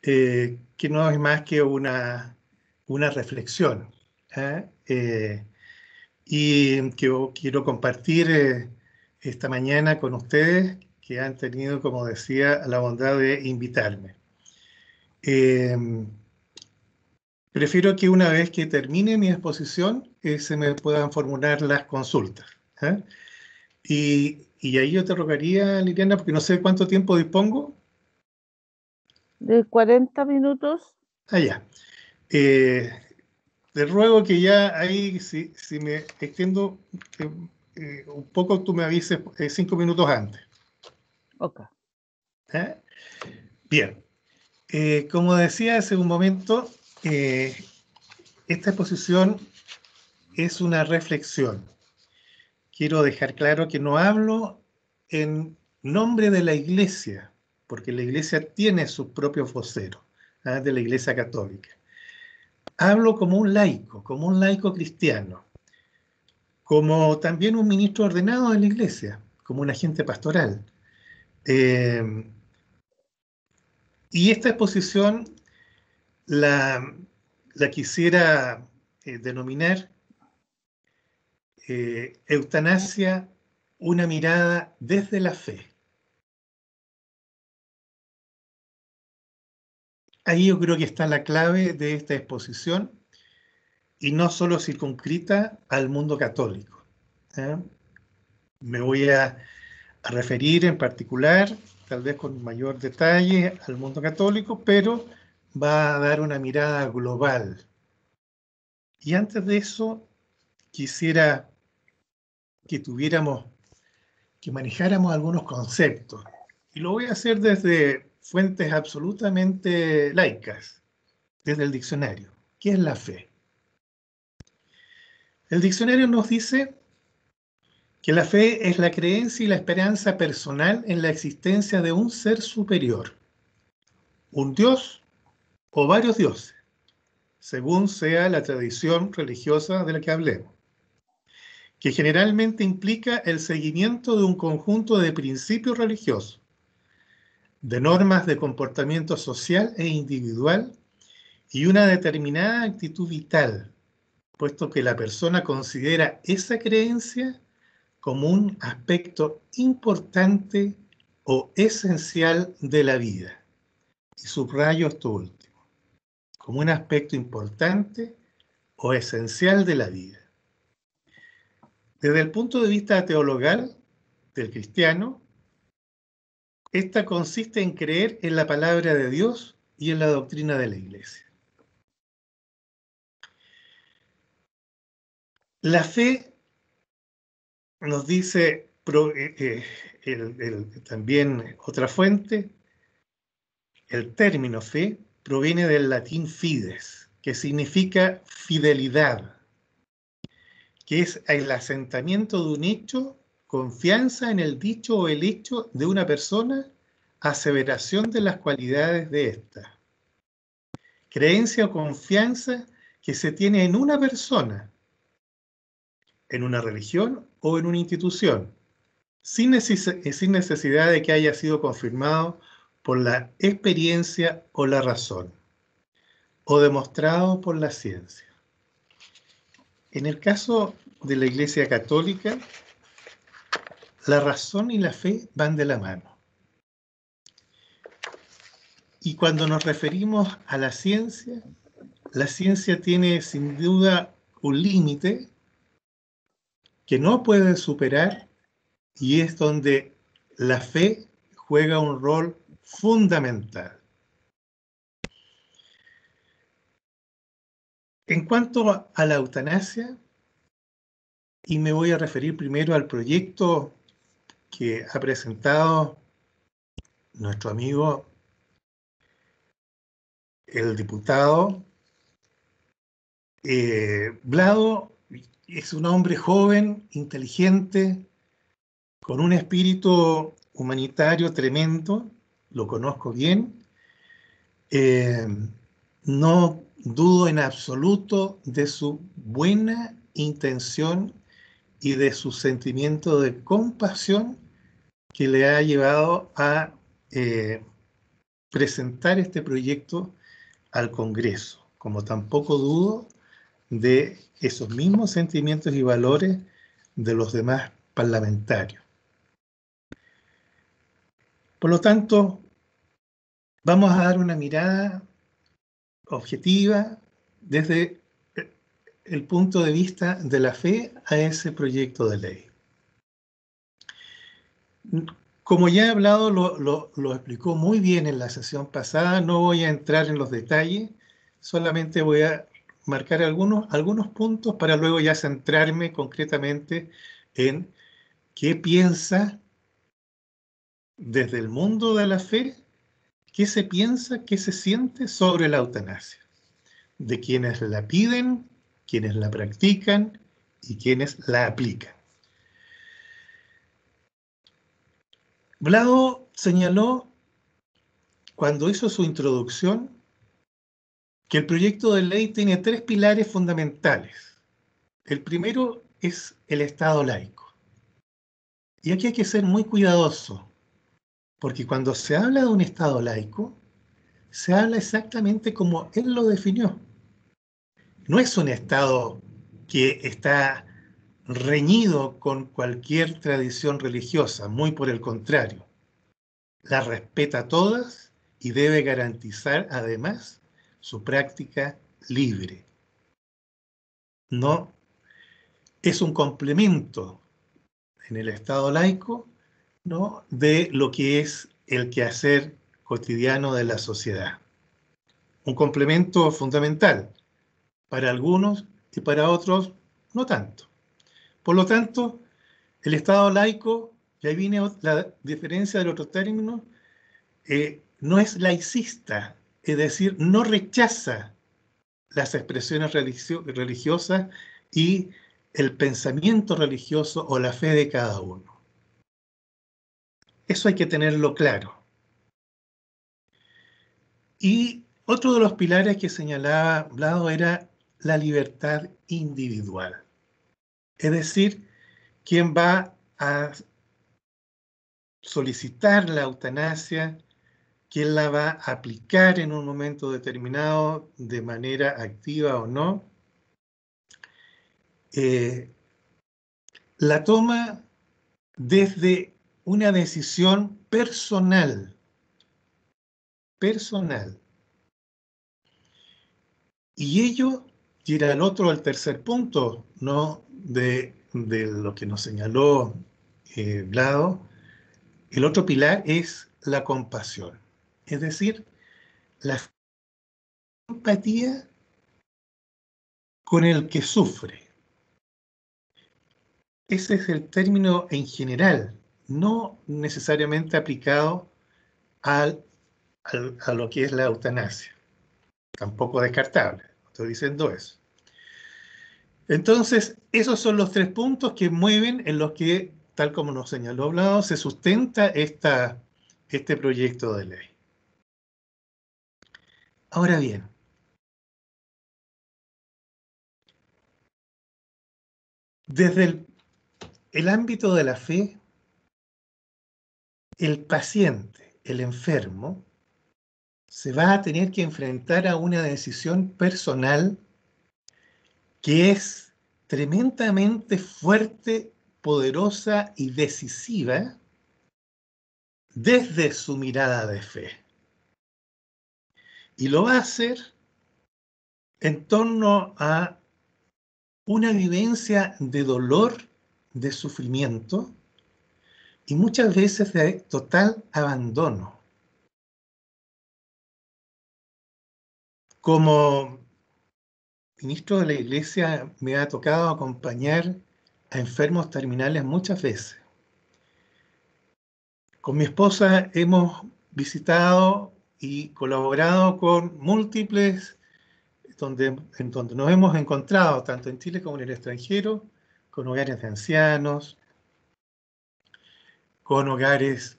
que no es más que una reflexión, ¿ah? Y que quiero compartir esta mañana con ustedes que han tenido, como decía, la bondad de invitarme. Eh, Prefiero que una vez que termine mi exposición se me puedan formular las consultas, ¿ah? Y ahí yo te rogaría, Liliana, porque no sé cuánto tiempo dispongo. De 40 minutos. Allá. Te ruego que ya ahí, si me extiendo un poco, tú me avises 5 minutos antes. Ok. ¿Ah? Bien. Como decía hace un momento, esta exposición es una reflexión. Quiero dejar claro que no hablo en nombre de la Iglesia, porque la Iglesia tiene sus propios voceros, ¿ah? De la Iglesia Católica. Hablo como un laico cristiano, como también un ministro ordenado de la Iglesia, como un agente pastoral. Eh, y esta exposición la, la quisiera denominar Eutanasia, una mirada desde la fe. Ahí yo creo que está la clave de esta exposición y no solo circunscrita al mundo católico, ¿eh? Me voy a referir en particular, tal vez con mayor detalle, al mundo católico, pero va a dar una mirada global. Y antes de eso, quisiera que manejáramos algunos conceptos. Y lo voy a hacer desde fuentes absolutamente laicas, desde el diccionario. ¿Qué es la fe? El diccionario nos dice que la fe es la creencia y la esperanza personal en la existencia de un ser superior, un dios o varios dioses, según sea la tradición religiosa de la que hablemos, que generalmente implica el seguimiento de un conjunto de principios religiosos, de normas de comportamiento social e individual y una determinada actitud vital, puesto que la persona considera esa creencia como un aspecto importante o esencial de la vida. Y subrayo esto último, como un aspecto importante o esencial de la vida. Desde el punto de vista teologal del cristiano, esta consiste en creer en la palabra de Dios y en la doctrina de la Iglesia. La fe nos dice también otra fuente, el término fe proviene del latín fides, que significa fidelidad, que es el asentamiento de un hecho, confianza en el dicho o el hecho de una persona, aseveración de las cualidades de ésta. Creencia o confianza que se tiene en una persona, en una religión o en una institución, sin necesidad de que haya sido confirmado por la experiencia o la razón, o demostrado por la ciencia. En el caso de la Iglesia Católica, la razón y la fe van de la mano. Y cuando nos referimos a la ciencia tiene sin duda un límite que no puede superar y es donde la fe juega un rol fundamental. En cuanto a la eutanasia, y me voy a referir primero al proyecto que ha presentado nuestro amigo, el diputado Blado, es un hombre joven, inteligente, con un espíritu humanitario tremendo, lo conozco bien. No dudo en absoluto de su buena intención y de su sentimiento de compasión que le ha llevado a presentar este proyecto al Congreso, como tampoco dudo de esos mismos sentimientos y valores de los demás parlamentarios. Por lo tanto, vamos a dar una mirada objetiva desde el punto de vista de la fe a ese proyecto de ley. Como ya he hablado, lo explicó muy bien en la sesión pasada, no voy a entrar en los detalles, solamente voy a marcar algunos puntos para luego ya centrarme concretamente en qué piensa desde el mundo de la fe, qué se piensa, qué se siente sobre la eutanasia, de quienes la piden, quienes la practican y quienes la aplican. Vlado señaló, cuando hizo su introducción, que el proyecto de ley tiene 3 pilares fundamentales. El primero es el Estado laico. Y aquí hay que ser muy cuidadoso, porque cuando se habla de un Estado laico, se habla exactamente como él lo definió. No es un Estado que está reñido con cualquier tradición religiosa, muy por el contrario. Las respeta todas y debe garantizar además su práctica libre. No es un complemento en el Estado laico, ¿no?, de lo que es el quehacer cotidiano de la sociedad. Un complemento fundamental para algunos y para otros no tanto. Por lo tanto, el Estado laico, y ahí viene la diferencia del otro término, no es laicista, es decir, no rechaza las expresiones religiosas y el pensamiento religioso o la fe de cada uno. Eso hay que tenerlo claro. Y otro de los pilares que señalaba Vlado era la libertad individual. Es decir, quién va a solicitar la eutanasia, quién la va a aplicar en un momento determinado de manera activa o no, la toma desde una decisión personal. Y ello, y era el tercer punto, ¿no?, de lo que nos señaló Vlado, el otro pilar es la compasión. Es decir, la empatía con el que sufre. Ese es el término en general, no necesariamente aplicado a lo que es la eutanasia. Tampoco descartable, estoy diciendo eso. Entonces, esos son los 3 puntos que mueven en los que, tal como nos señaló Vlado, se sustenta este proyecto de ley. Ahora bien, desde el ámbito de la fe, el paciente, el enfermo, se va a tener que enfrentar a una decisión personal que es tremendamente fuerte, poderosa y decisiva desde su mirada de fe. Y lo va a hacer en torno a una vivencia de dolor, de sufrimiento y muchas veces de total abandono. Como ministro de la Iglesia me ha tocado acompañar a enfermos terminales muchas veces. Con mi esposa hemos visitado y colaborado con múltiples en donde nos hemos encontrado, tanto en Chile como en el extranjero, con hogares de ancianos, con hogares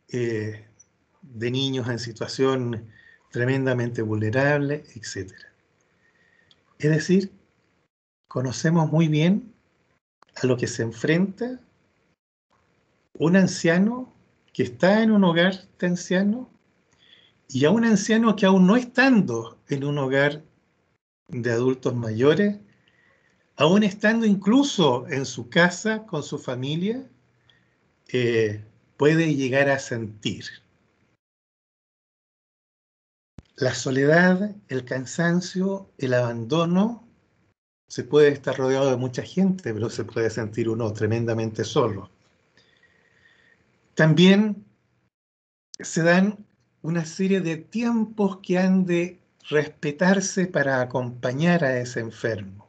de niños en situación tremendamente vulnerable, etc. Es decir, conocemos muy bien a lo que se enfrenta un anciano que está en un hogar de ancianos Y a un anciano que aún no estando en un hogar de adultos mayores, aún estando incluso en su casa con su familia, puede llegar a sentir la soledad, el cansancio, el abandono. Se puede estar rodeado de mucha gente, pero se puede sentir uno tremendamente solo. También se dan una serie de tiempos que han de respetarse para acompañar a ese enfermo,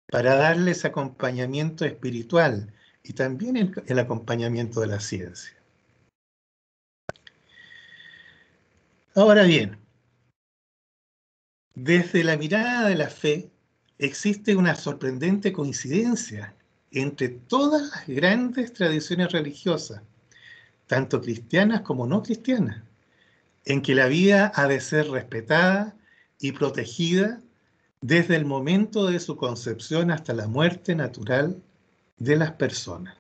para darles acompañamiento espiritual y también el acompañamiento de la ciencia. Ahora bien, desde la mirada de la fe existe una sorprendente coincidencia entre todas las grandes tradiciones religiosas, tanto cristianas como no cristianas, en que la vida ha de ser respetada y protegida desde el momento de su concepción hasta la muerte natural de las personas.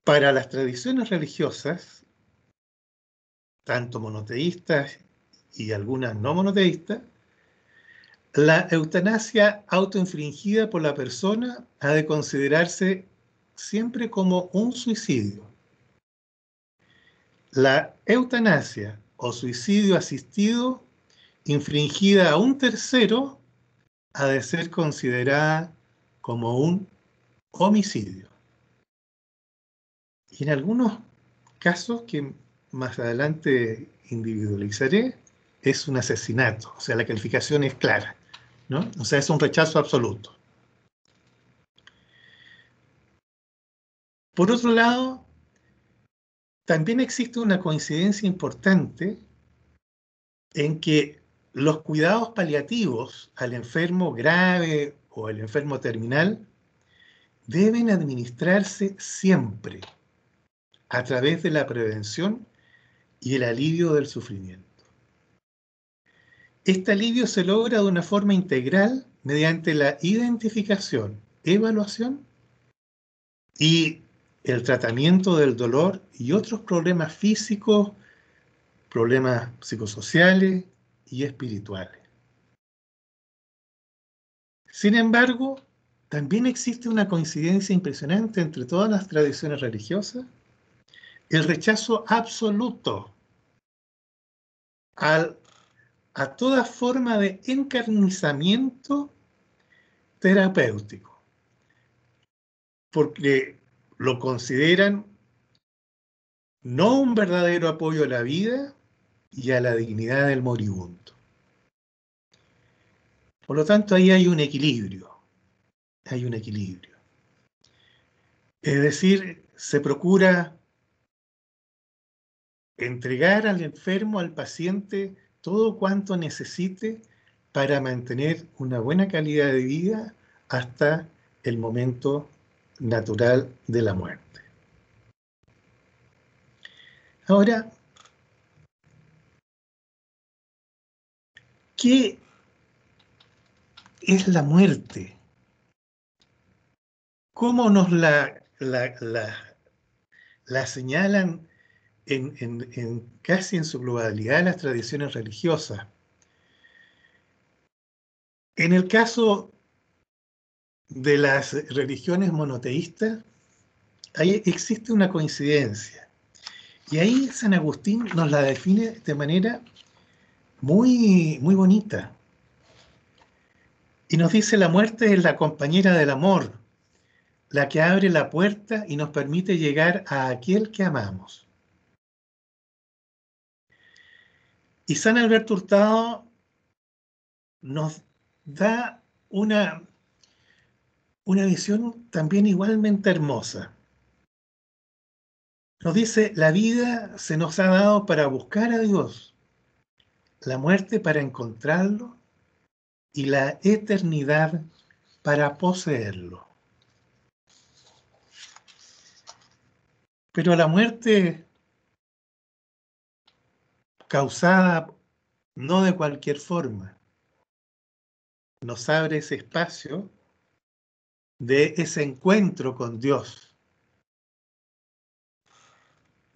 Para las tradiciones religiosas, tanto monoteístas y algunas no monoteístas, la eutanasia autoinfligida por la persona ha de considerarse siempre como un suicidio. La eutanasia o suicidio asistido infringida a un tercero ha de ser considerada como un homicidio. Y en algunos casos que más adelante individualizaré, es un asesinato, o sea, la calificación es clara, ¿no? O sea, es un rechazo absoluto. Por otro lado, también existe una coincidencia importante en que los cuidados paliativos al enfermo grave o al enfermo terminal deben administrarse siempre a través de la prevención y el alivio del sufrimiento. Este alivio se logra de una forma integral mediante la identificación, evaluación y el tratamiento del dolor y otros problemas físicos, problemas psicosociales y espirituales. Sin embargo, también existe una coincidencia impresionante entre todas las tradiciones religiosas, el rechazo absoluto a toda forma de encarnizamiento terapéutico, porque lo consideran no un verdadero apoyo a la vida y a la dignidad del moribundo. Por lo tanto, ahí hay un equilibrio, hay un equilibrio. Es decir, se procura entregar al enfermo, al paciente, todo cuanto necesite para mantener una buena calidad de vida hasta el momento natural de la muerte. Ahora, ¿qué es la muerte? ¿Cómo nos la señalan casi en su globalidad las tradiciones religiosas? En el caso de las religiones monoteístas, ahí existe una coincidencia. Y ahí San Agustín nos la define de manera muy, muy bonita. Y nos dice: la muerte es la compañera del amor, la que abre la puerta y nos permite llegar a aquel que amamos. Y San Alberto Hurtado nos da una visión también igualmente hermosa. Nos dice: la vida se nos ha dado para buscar a Dios, la muerte para encontrarlo y la eternidad para poseerlo. Pero la muerte causada no de cualquier forma nos abre ese espacio de ese encuentro con Dios,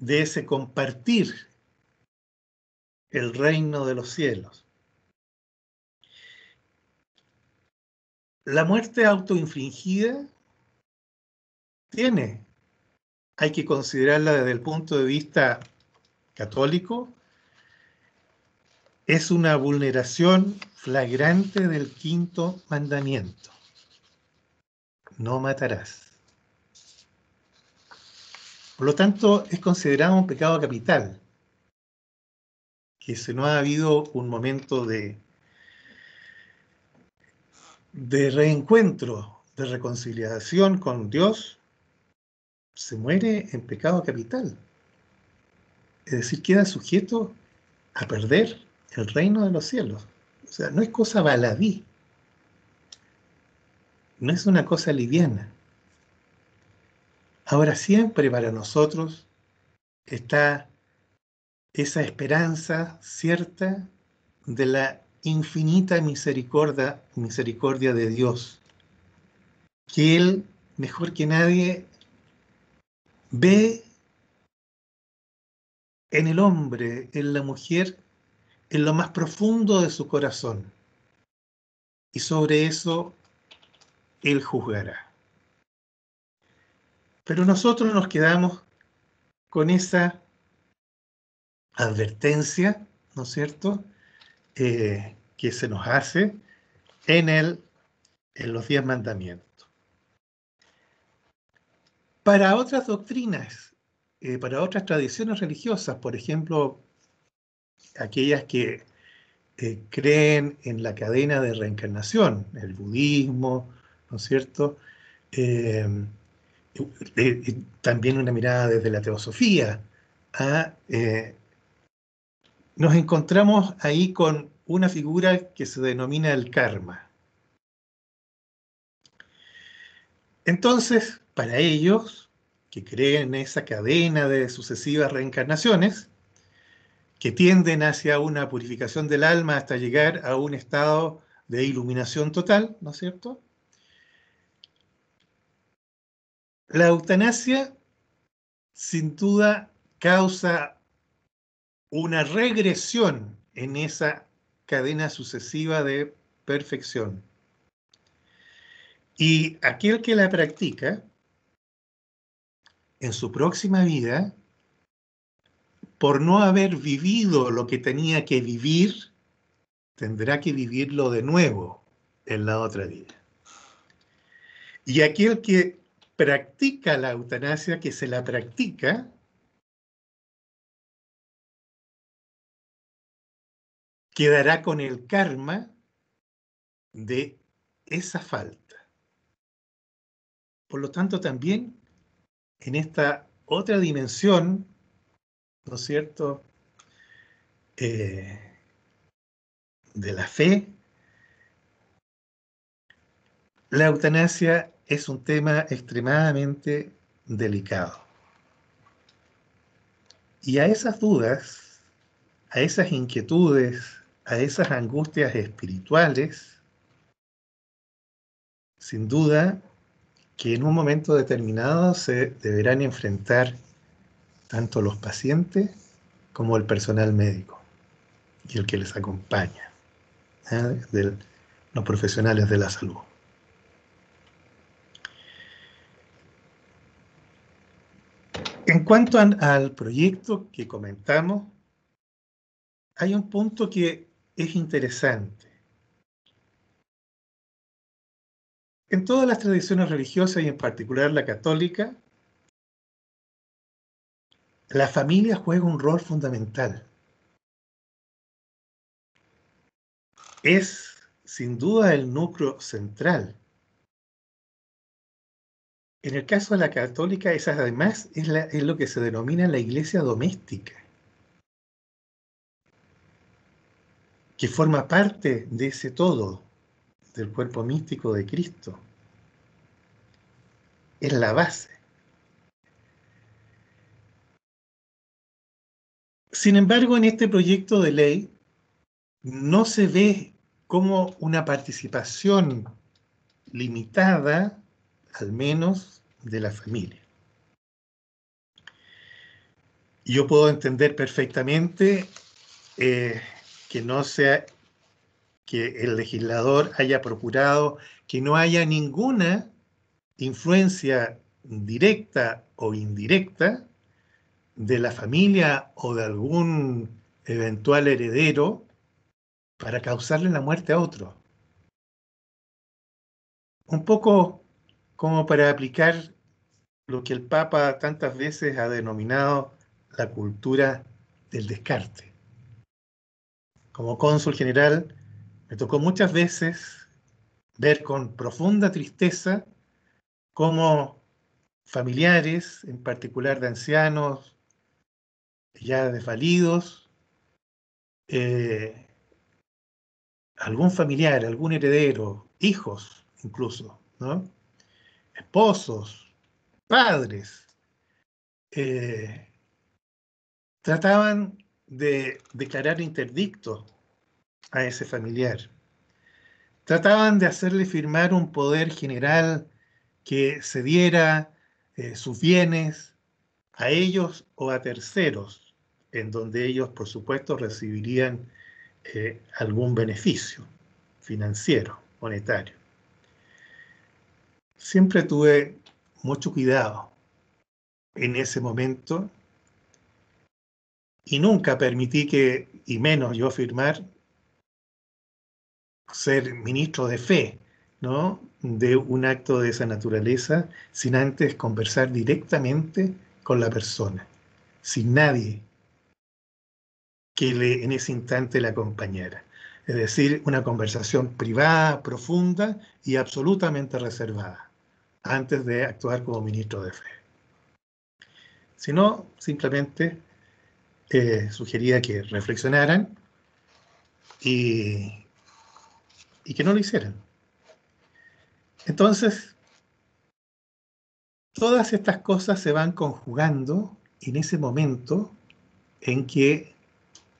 de ese compartir el reino de los cielos. La muerte autoinfligida hay que considerarla desde el punto de vista católico, es una vulneración flagrante del quinto mandamiento. No matarás. Por lo tanto, es considerado un pecado capital, que si no ha habido un momento de reencuentro, de reconciliación con Dios, se muere en pecado capital. Es decir, queda sujeto a perder el reino de los cielos. O sea, no es cosa baladí, no es una cosa liviana. Ahora, siempre para nosotros está esa esperanza cierta de la infinita misericordia de Dios, que Él, mejor que nadie, ve en el hombre, en la mujer, en lo más profundo de su corazón. Y sobre eso Él juzgará. Pero nosotros nos quedamos con esa advertencia, ¿no es cierto?, que se nos hace en los 10 mandamientos. Para otras doctrinas, para otras tradiciones religiosas, por ejemplo, aquellas que creen en la cadena de reencarnación, el budismo, ¿no es cierto?, también una mirada desde la teosofía, nos encontramos ahí con una figura que se denomina el karma. Entonces, para ellos, que creen en esa cadena de sucesivas reencarnaciones, que tienden hacia una purificación del alma hasta llegar a un estado de iluminación total, ¿no es cierto?, la eutanasia, sin duda, causa una regresión en esa cadena sucesiva de perfección. Y aquel que la practica, en su próxima vida, por no haber vivido lo que tenía que vivir, tendrá que vivirlo de nuevo en la otra vida. Y aquel que practica la eutanasia, que se la practica, quedará con el karma de esa falta. Por lo tanto, también en esta otra dimensión, ¿no es cierto?, de la fe, la eutanasia es un tema extremadamente delicado. Y a esas dudas, a esas inquietudes, a esas angustias espirituales, sin duda que en un momento determinado se deberán enfrentar tanto los pacientes como el personal médico y el que les acompaña, los profesionales de la salud. En cuanto al proyecto que comentamos, hay un punto que es interesante. En todas las tradiciones religiosas y en particular la católica, la familia juega un rol fundamental. Es sin duda el núcleo central. En el caso de la católica, esa además es lo que se denomina la iglesia doméstica, que forma parte de ese todo, del cuerpo místico de Cristo. Es la base. Sin embargo, en este proyecto de ley no se ve como una participación limitada, al menos, de la familia. yo puedo entender perfectamente que no sea que el legislador haya procurado que no haya ninguna influencia directa o indirecta de la familia o de algún eventual heredero para causarle la muerte a otro. Un poco como para aplicar lo que el Papa tantas veces ha denominado la cultura del descarte. Como cónsul general, me tocó muchas veces ver con profunda tristeza cómo familiares, en particular de ancianos ya desvalidos, algún familiar, algún heredero, hijos incluso, ¿no? Esposos, padres, eh, trataban de declarar interdicto a ese familiar. Trataban de hacerle firmar un poder general que cediera sus bienes a ellos o a terceros, en donde ellos, por supuesto, recibirían algún beneficio financiero, monetario. Siempre tuve mucho cuidado en ese momento y nunca permití que, y menos yo firmar, ser ministro de fe, ¿no? De un acto de esa naturaleza sin antes conversar directamente con la persona, sin nadie que en ese instante la acompañara. Es decir, una conversación privada, profunda y absolutamente reservada, antes de actuar como ministro de fe. Si no, simplemente sugería que reflexionaran y, y que no lo hicieran. Entonces, todas estas cosas se van conjugando en ese momento en que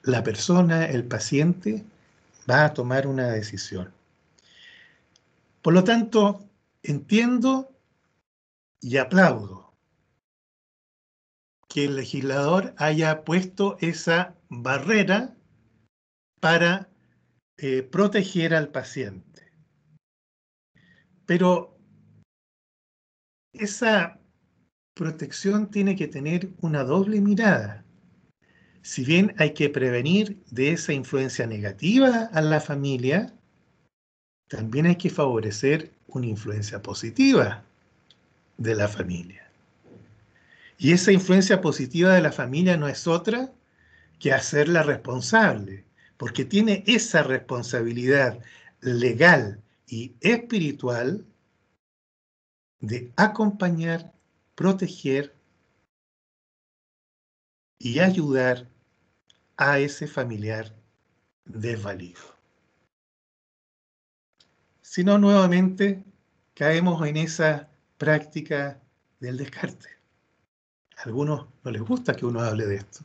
la persona, el paciente, va a tomar una decisión. Por lo tanto, entiendo y aplaudo que el legislador haya puesto esa barrera para proteger al paciente. Pero esa protección tiene que tener una doble mirada. Si bien hay que prevenir de esa influencia negativa a la familia, también hay que favorecer una influencia positiva de la familia. Y esa influencia positiva de la familia no es otra que hacerla responsable, porque tiene esa responsabilidad legal y espiritual de acompañar, proteger y ayudar a ese familiar desvalido. Si no, nuevamente caemos en esa práctica del descarte. A algunos no les gusta que uno hable de esto,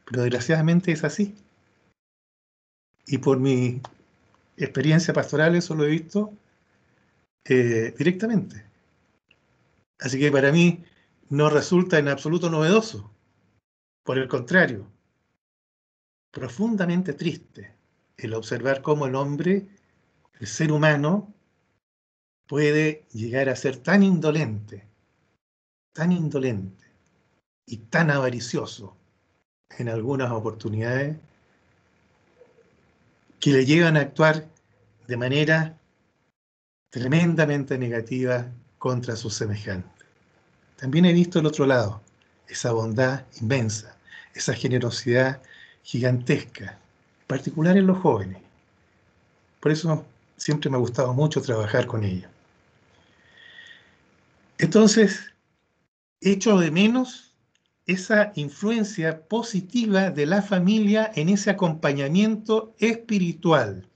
pero desgraciadamente es así. Y por mi experiencia pastoral eso lo he visto directamente. Así que para mí no resulta en absoluto novedoso. Por el contrario, profundamente triste el observar cómo el hombre, el ser humano, puede llegar a ser tan indolente y tan avaricioso en algunas oportunidades que le llevan a actuar de manera tremendamente negativa contra sus semejantes. También he visto el otro lado, esa bondad inmensa, esa generosidad gigantesca, en particular en los jóvenes. Por eso siempre me ha gustado mucho trabajar con ellos. Entonces, echo de menos esa influencia positiva de la familia en ese acompañamiento espiritual,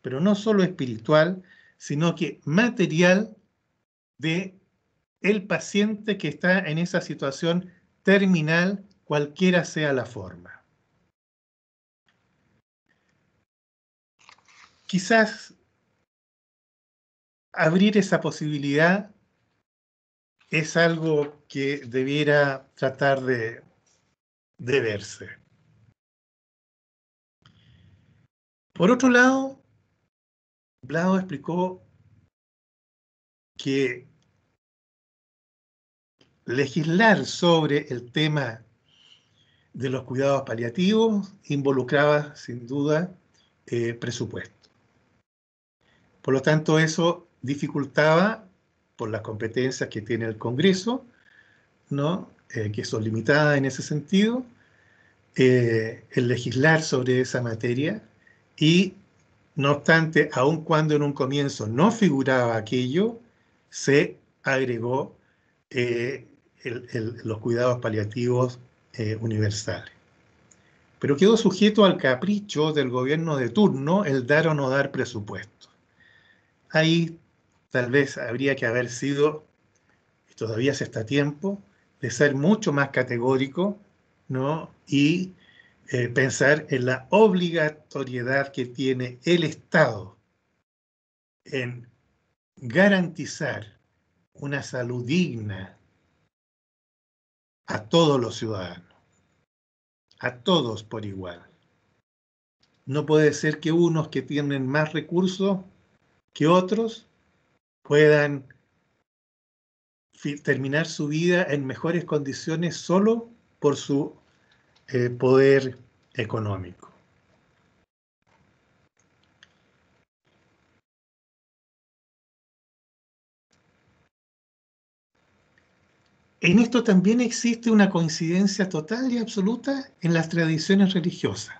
pero no solo espiritual, sino que material de el paciente que está en esa situación terminal, cualquiera sea la forma. Quizás abrir esa posibilidad es algo que debiera tratar de deberse. Por otro lado, Blado explicó que legislar sobre el tema de los cuidados paliativos involucraba, sin duda, presupuesto. Por lo tanto, eso dificultaba, por las competencias que tiene el Congreso, ¿no? Que son limitadas en ese sentido, el legislar sobre esa materia y, no obstante, aun cuando en un comienzo no figuraba aquello, se agregó los cuidados paliativos universales. Pero quedó sujeto al capricho del gobierno de turno el dar o no dar presupuesto. Ahí tal vez habría que haber sido, y todavía se está a tiempo, de ser mucho más categórico, ¿no? Y pensar en la obligatoriedad que tiene el Estado en garantizar una salud digna a todos los ciudadanos, a todos por igual. No puede ser que unos que tienen más recursos que otros puedan terminar su vida en mejores condiciones solo por su poder económico. En esto también existe una coincidencia total y absoluta en las tradiciones religiosas,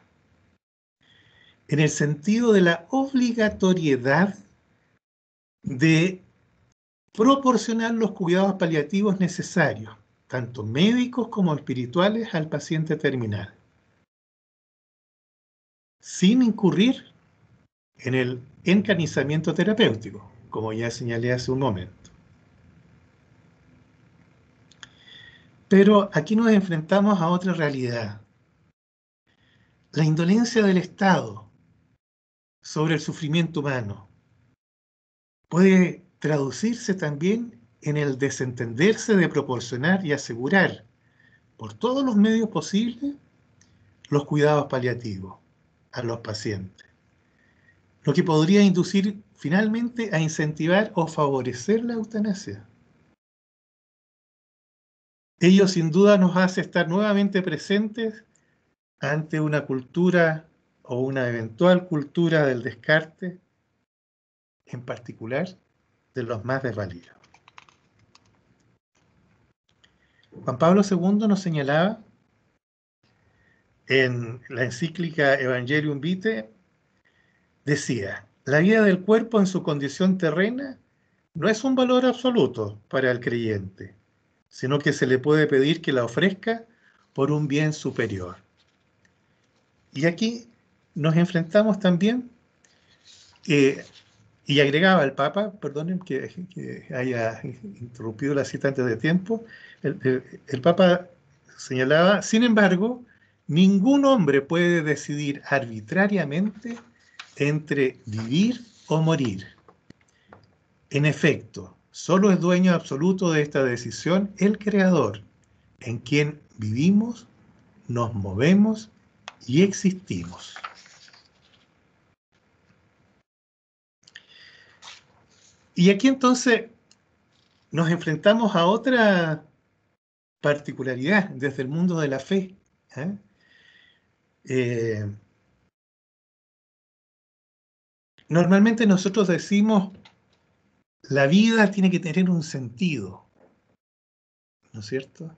en el sentido de la obligatoriedad de proporcionar los cuidados paliativos necesarios, tanto médicos como espirituales, al paciente terminal, sin incurrir en el encarnizamiento terapéutico, como ya señalé hace un momento. Pero aquí nos enfrentamos a otra realidad. La indolencia del Estado sobre el sufrimiento humano puede traducirse también en el desentenderse de proporcionar y asegurar por todos los medios posibles los cuidados paliativos a los pacientes, lo que podría inducir finalmente a incentivar o favorecer la eutanasia. Ello sin duda nos hace estar nuevamente presentes ante una cultura o una eventual cultura del descarte, en particular de los más desvalidos. Juan Pablo II nos señalaba en la encíclica Evangelium Vitae, decía: la vida del cuerpo en su condición terrena no es un valor absoluto para el creyente, sino que se le puede pedir que la ofrezca por un bien superior. Y aquí nos enfrentamos también, y agregaba el Papa, perdonen que haya interrumpido la cita antes de tiempo, el Papa señalaba: sin embargo, ningún hombre puede decidir arbitrariamente entre vivir o morir. En efecto, solo es dueño absoluto de esta decisión el Creador, en quien vivimos, nos movemos y existimos. Y aquí entonces nos enfrentamos a otra particularidad desde el mundo de la fe. Normalmente nosotros decimos: la vida tiene que tener un sentido, ¿no es cierto?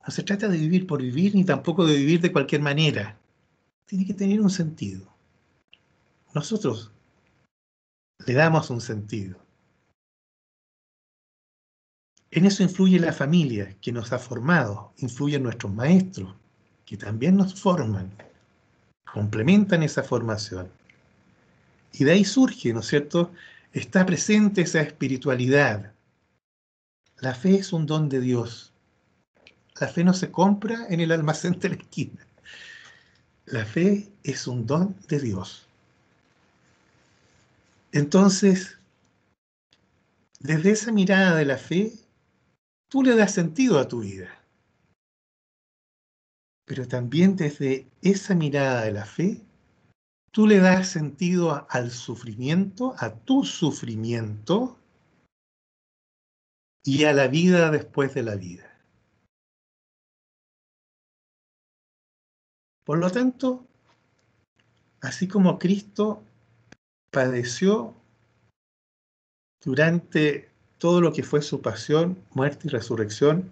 No se trata de vivir por vivir, ni tampoco de vivir de cualquier manera. Tiene que tener un sentido. Nosotros le damos un sentido. En eso influye la familia que nos ha formado, influyen nuestros maestros, que también nos forman, complementan esa formación. Y de ahí surge, ¿no es cierto?, está presente esa espiritualidad. La fe es un don de Dios. La fe no se compra en el almacén de la esquina. La fe es un don de Dios. Entonces, desde esa mirada de la fe, tú le das sentido a tu vida. pero también desde esa mirada de la fe, tú le das sentido al sufrimiento, a tu sufrimiento y a la vida después de la vida. Por lo tanto, así como Cristo padeció durante todo lo que fue su pasión, muerte y resurrección,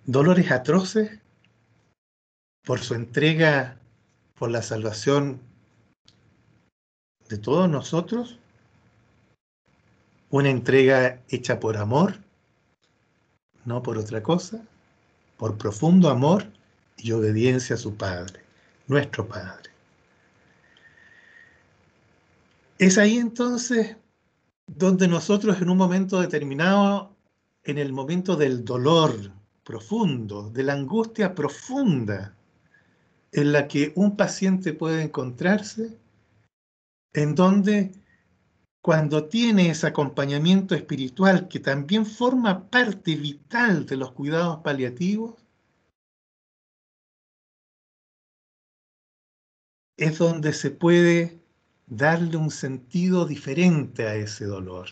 dolores atroces por su entrega, por la salvación de todos nosotros, una entrega hecha por amor, no por otra cosa, por profundo amor y obediencia a su Padre, nuestro Padre. Es ahí entonces donde nosotros en un momento determinado, en el momento del dolor profundo, de la angustia profunda en la que un paciente puede encontrarse, en donde cuando tiene ese acompañamiento espiritual que también forma parte vital de los cuidados paliativos, es donde se puede darle un sentido diferente a ese dolor.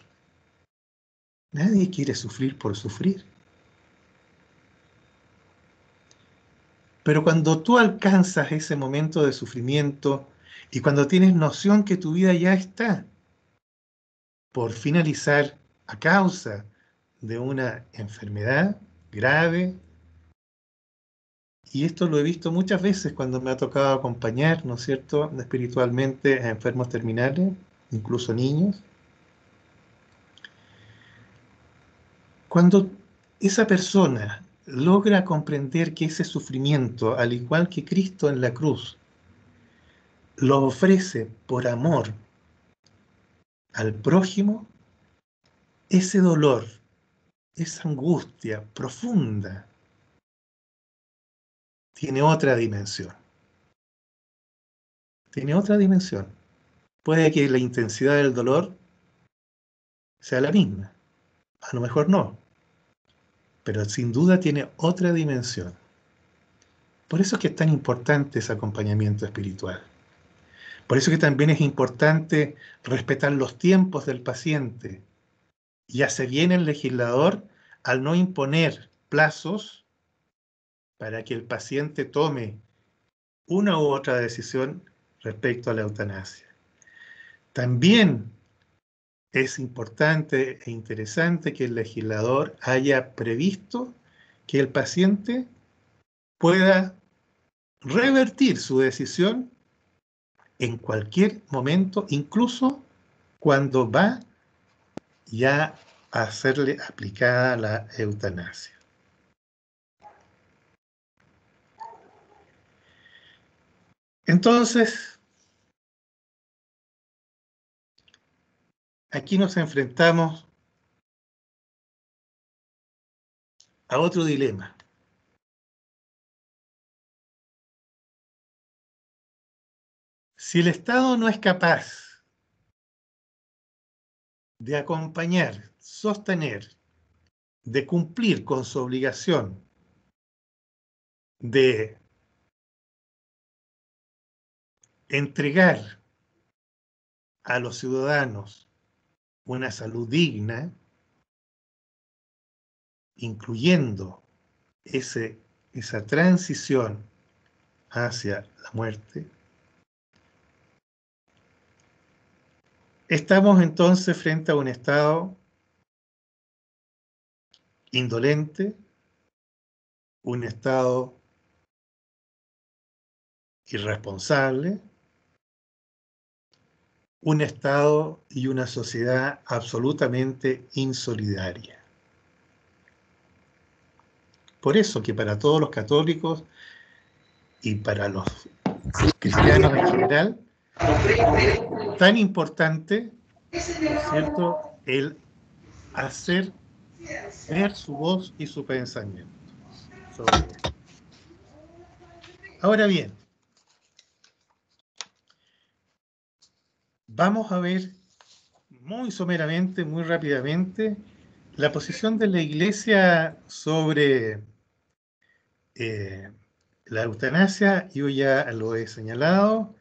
Nadie quiere sufrir por sufrir. Pero cuando tú alcanzas ese momento de sufrimiento y cuando tienes noción que tu vida ya está por finalizar a causa de una enfermedad grave, y esto lo he visto muchas veces cuando me ha tocado acompañar, ¿no es cierto?, espiritualmente a enfermos terminales, incluso niños. Cuando esa persona logra comprender que ese sufrimiento, al igual que Cristo en la cruz, lo ofrece por amor al prójimo, ese dolor, esa angustia profunda, tiene otra dimensión. Tiene otra dimensión. Puede que la intensidad del dolor sea la misma, a lo mejor no, pero sin duda tiene otra dimensión. Por eso es que es tan importante ese acompañamiento espiritual. Por eso que también es importante respetar los tiempos del paciente. Y hace bien el legislador al no imponer plazos para que el paciente tome una u otra decisión respecto a la eutanasia. También es importante e interesante que el legislador haya previsto que el paciente pueda revertir su decisión en cualquier momento, incluso cuando va ya a hacerle aplicada la eutanasia. Entonces, aquí nos enfrentamos a otro dilema. Si el Estado no es capaz de acompañar, sostener, de cumplir con su obligación de entregar a los ciudadanos una salud digna, incluyendo esa transición hacia la muerte, estamos entonces frente a un Estado indolente, un Estado irresponsable, un Estado y una sociedad absolutamente insolidaria. Por eso que para todos los católicos y para los cristianos en general, tan importante, ¿no es cierto?, el hacer ver su voz y su pensamiento sobre esto. Ahora bien, vamos a ver muy someramente, muy rápidamente, la posición de la Iglesia sobre la eutanasia, yo ya lo he señalado,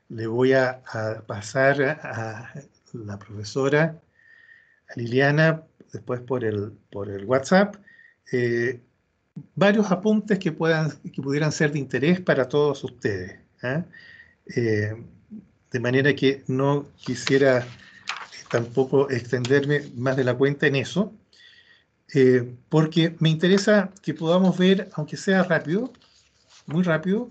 le voy a pasar a la profesora, a Liliana, después por el WhatsApp, eh, varios apuntes que pudieran ser de interés para todos ustedes. ¿Ah? Eh, de manera que no quisiera tampoco extenderme más de la cuenta en eso, porque me interesa que podamos ver, aunque sea rápido, muy rápido,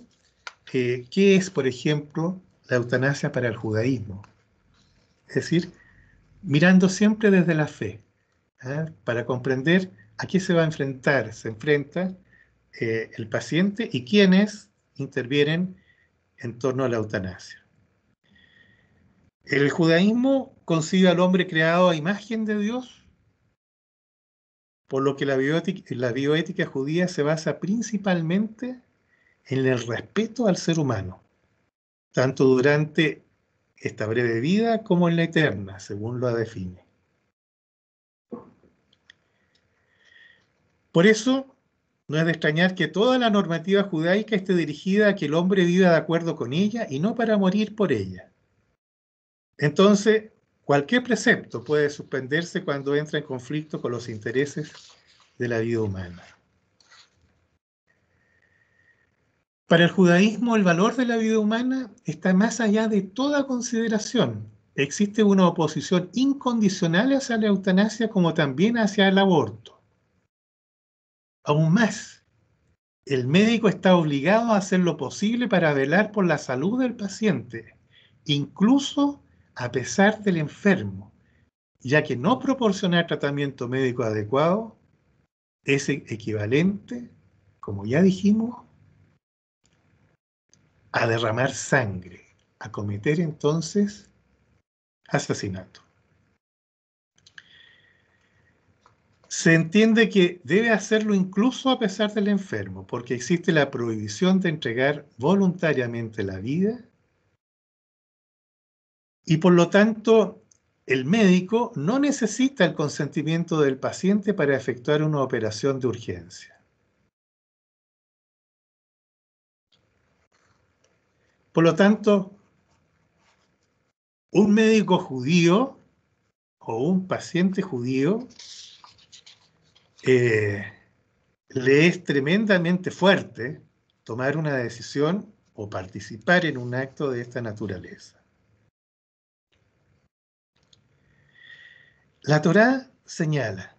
qué es, por ejemplo, la eutanasia para el judaísmo. Es decir, mirando siempre desde la fe, ¿ah? Para comprender a qué se enfrenta el paciente y quiénes intervienen en torno a la eutanasia. El judaísmo concibe al hombre creado a imagen de Dios, por lo que la bioética judía se basa principalmente en el respeto al ser humano, tanto durante esta breve vida como en la eterna, según lo define. Por eso, no es de extrañar que toda la normativa judaica esté dirigida a que el hombre viva de acuerdo con ella y no para morir por ella. Entonces, cualquier precepto puede suspenderse cuando entra en conflicto con los intereses de la vida humana. Para el judaísmo, el valor de la vida humana está más allá de toda consideración. Existe una oposición incondicional hacia la eutanasia como también hacia el aborto. Aún más, el médico está obligado a hacer lo posible para velar por la salud del paciente, incluso a pesar del enfermo, ya que no proporcionar tratamiento médico adecuado es equivalente, como ya dijimos, a derramar sangre, a cometer entonces asesinato. Se entiende que debe hacerlo incluso a pesar del enfermo, porque existe la prohibición de entregar voluntariamente la vida y por lo tanto el médico no necesita el consentimiento del paciente para efectuar una operación de urgencia. Por lo tanto, un médico judío o un paciente judío le es tremendamente fuerte tomar una decisión o participar en un acto de esta naturaleza. La Torá señala,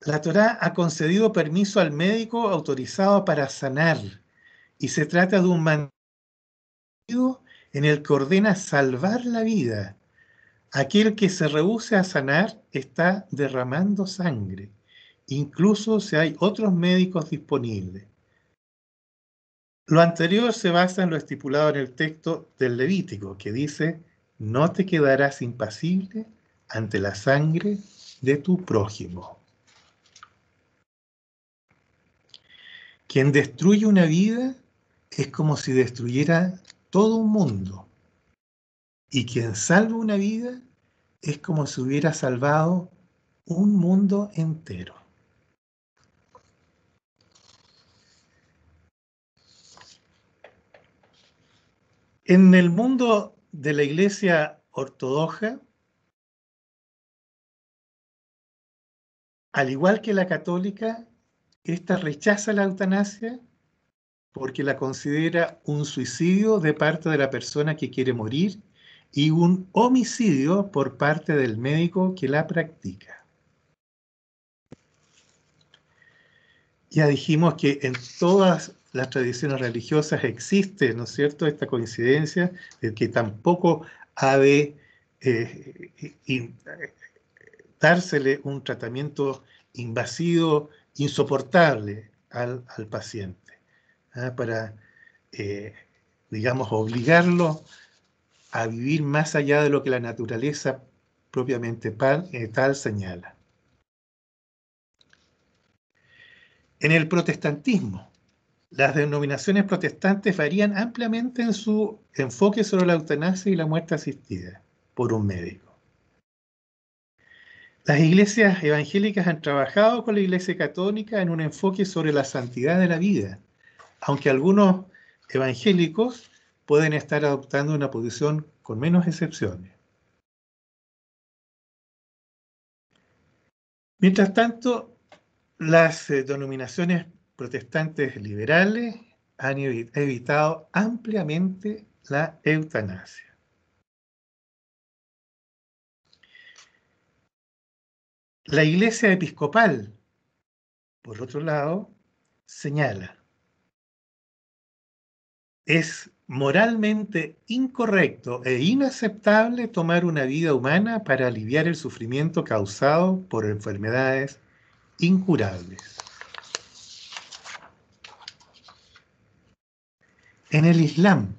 la Torá ha concedido permiso al médico autorizado para sanar y se trata de un mandamiento en el que ordena salvar la vida. Aquel que se rehúse a sanar está derramando sangre, incluso si hay otros médicos disponibles. Lo anterior se basa en lo estipulado en el texto del Levítico, que dice, no te quedarás impasible ante la sangre de tu prójimo. Quien destruye una vida es como si destruyera todo un mundo. Y quien salva una vida es como si hubiera salvado un mundo entero. En el mundo de la Iglesia ortodoxa, al igual que la católica, esta rechaza la eutanasia porque la considera un suicidio de parte de la persona que quiere morir y un homicidio por parte del médico que la practica. Ya dijimos que en todas las tradiciones religiosas existe, ¿no es cierto?, esta coincidencia de que tampoco ha de dársele un tratamiento invasivo, insoportable al paciente, ¿ah? Para, digamos, obligarlo a vivir más allá de lo que la naturaleza propiamente tal señala. En el protestantismo, las denominaciones protestantes varían ampliamente en su enfoque sobre la eutanasia y la muerte asistida por un médico. Las iglesias evangélicas han trabajado con la Iglesia Católica en un enfoque sobre la santidad de la vida, aunque algunos evangélicos pueden estar adoptando una posición con menos excepciones. Mientras tanto, las denominaciones protestantes liberales han evitado ampliamente la eutanasia. La Iglesia Episcopal, por otro lado, señala: es moralmente incorrecto e inaceptable tomar una vida humana para aliviar el sufrimiento causado por enfermedades incurables. En el Islam,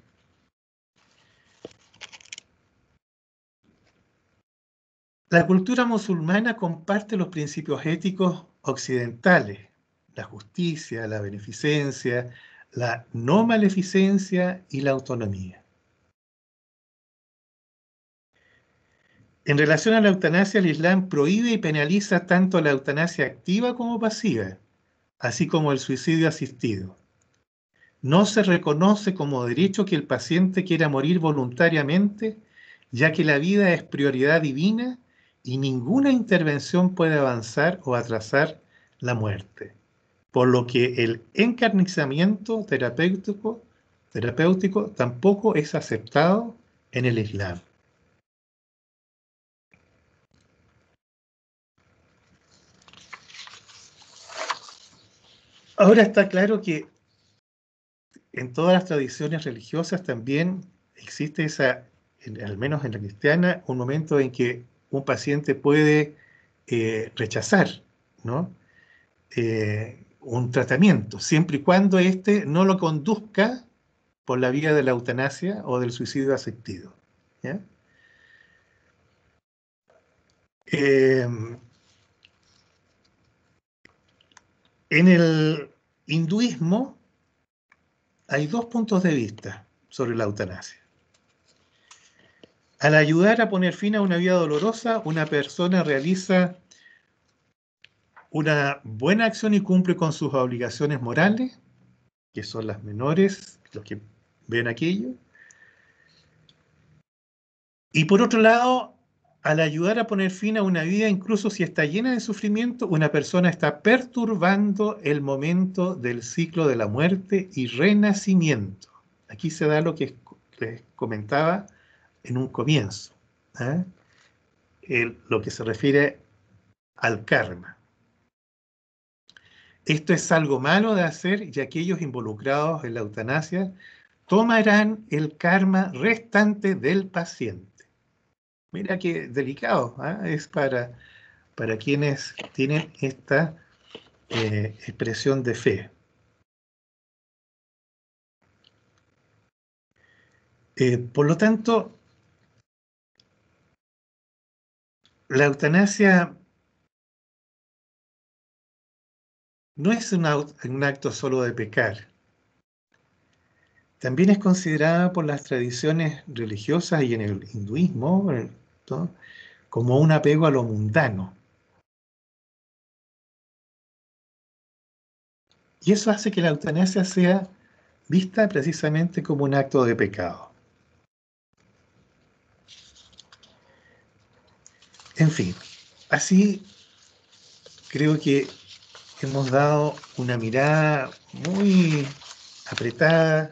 la cultura musulmana comparte los principios éticos occidentales: la justicia, la beneficencia, la no maleficencia y la autonomía. En relación a la eutanasia, el Islam prohíbe y penaliza tanto la eutanasia activa como pasiva, así como el suicidio asistido. No se reconoce como derecho que el paciente quiera morir voluntariamente, ya que la vida es prioridad divina y ninguna intervención puede avanzar o atrasar la muerte, por lo que el encarnizamiento terapéutico tampoco es aceptado en el Islam. Ahora está claro que en todas las tradiciones religiosas también existe al menos en la cristiana, un momento en que un paciente puede rechazar, ¿no? Un tratamiento, siempre y cuando éste no lo conduzca por la vía de la eutanasia o del suicidio asistido, ¿ya? Eh, en el hinduismo hay dos puntos de vista sobre la eutanasia. Al ayudar a poner fin a una vida dolorosa, una persona realiza una buena acción y cumple con sus obligaciones morales, que son las menores, los que ven aquello. Y por otro lado, al ayudar a poner fin a una vida, incluso si está llena de sufrimiento, una persona está perturbando el momento del ciclo de la muerte y renacimiento. Aquí se da lo que les comentaba en un comienzo, ¿eh? Lo que se refiere al karma. Esto es algo malo de hacer y aquellos involucrados en la eutanasia tomarán el karma restante del paciente. Mira qué delicado, ¿eh? Es para quienes tienen esta expresión de fe. Por lo tanto, la eutanasia no es un acto solo de pecar. También es considerada por las tradiciones religiosas y en el hinduismo, ¿no?, como un apego a lo mundano. Y eso hace que la eutanasia sea vista precisamente como un acto de pecado. En fin, así creo que hemos dado una mirada muy apretada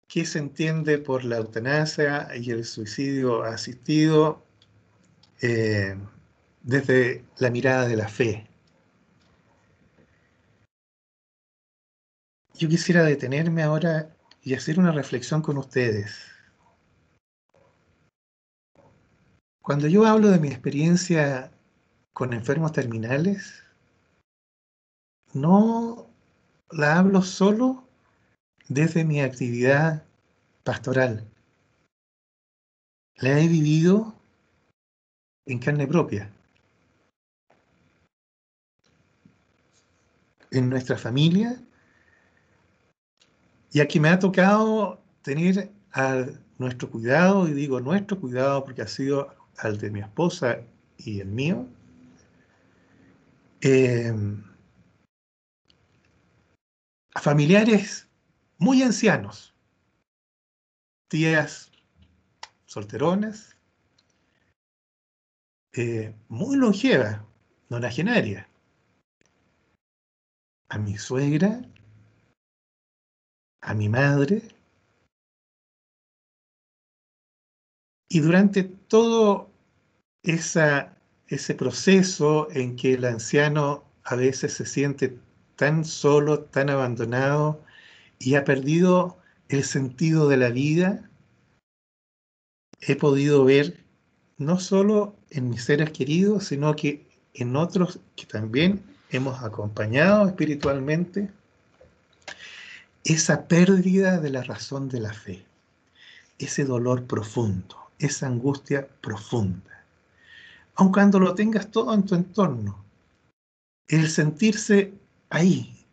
qué se entiende por la eutanasia y el suicidio asistido eh, desde la mirada de la fe. Yo quisiera detenerme ahora y hacer una reflexión con ustedes. Cuando yo hablo de mi experiencia con enfermos terminales, no la hablo solo desde mi actividad pastoral. La he vivido en carne propia, en nuestra familia, y aquí me ha tocado tener a nuestro cuidado, y digo nuestro cuidado porque ha sido al de mi esposa y el mío, eh, a familiares muy ancianos, tías solteronas, muy longevas, nonagenarias, a mi suegra, a mi madre, y durante todo ese proceso en que el anciano a veces se siente tan solo, tan abandonado y ha perdido el sentido de la vida, he podido ver no solo en mis seres queridos, sino que en otros que también hemos acompañado espiritualmente, esa pérdida de la razón de la fe, ese dolor profundo, esa angustia profunda. Aun cuando lo tengas todo en tu entorno, el sentirse ahí,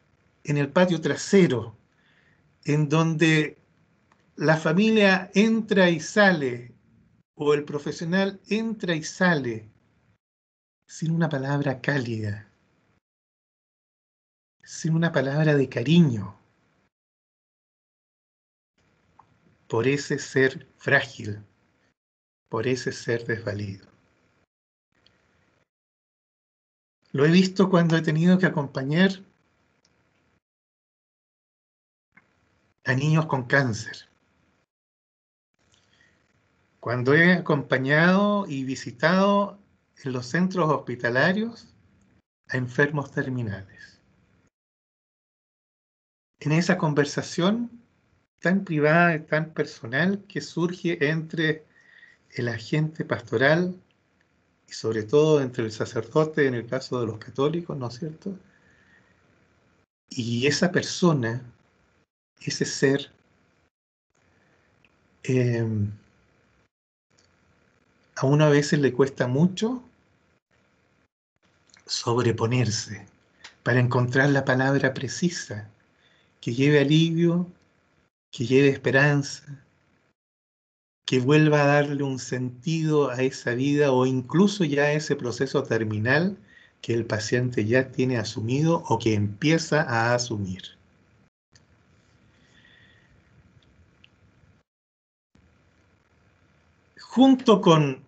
en el patio trasero, en donde la familia entra y sale, o el profesional entra y sale, sin una palabra cálida, sin una palabra de cariño, por ese ser frágil, por ese ser desvalido. Lo he visto cuando he tenido que acompañar a niños con cáncer, cuando he acompañado y visitado en los centros hospitalarios a enfermos terminales. En esa conversación tan privada y tan personal que surge entre el agente pastoral y sobre todo entre el sacerdote, en el caso de los católicos, ¿no es cierto? Y esa persona, ese ser, eh, a uno a veces le cuesta mucho sobreponerse para encontrar la palabra precisa que lleve alivio, que lleve esperanza, que vuelva a darle un sentido a esa vida o incluso ya a ese proceso terminal que el paciente ya tiene asumido o que empieza a asumir. Junto con,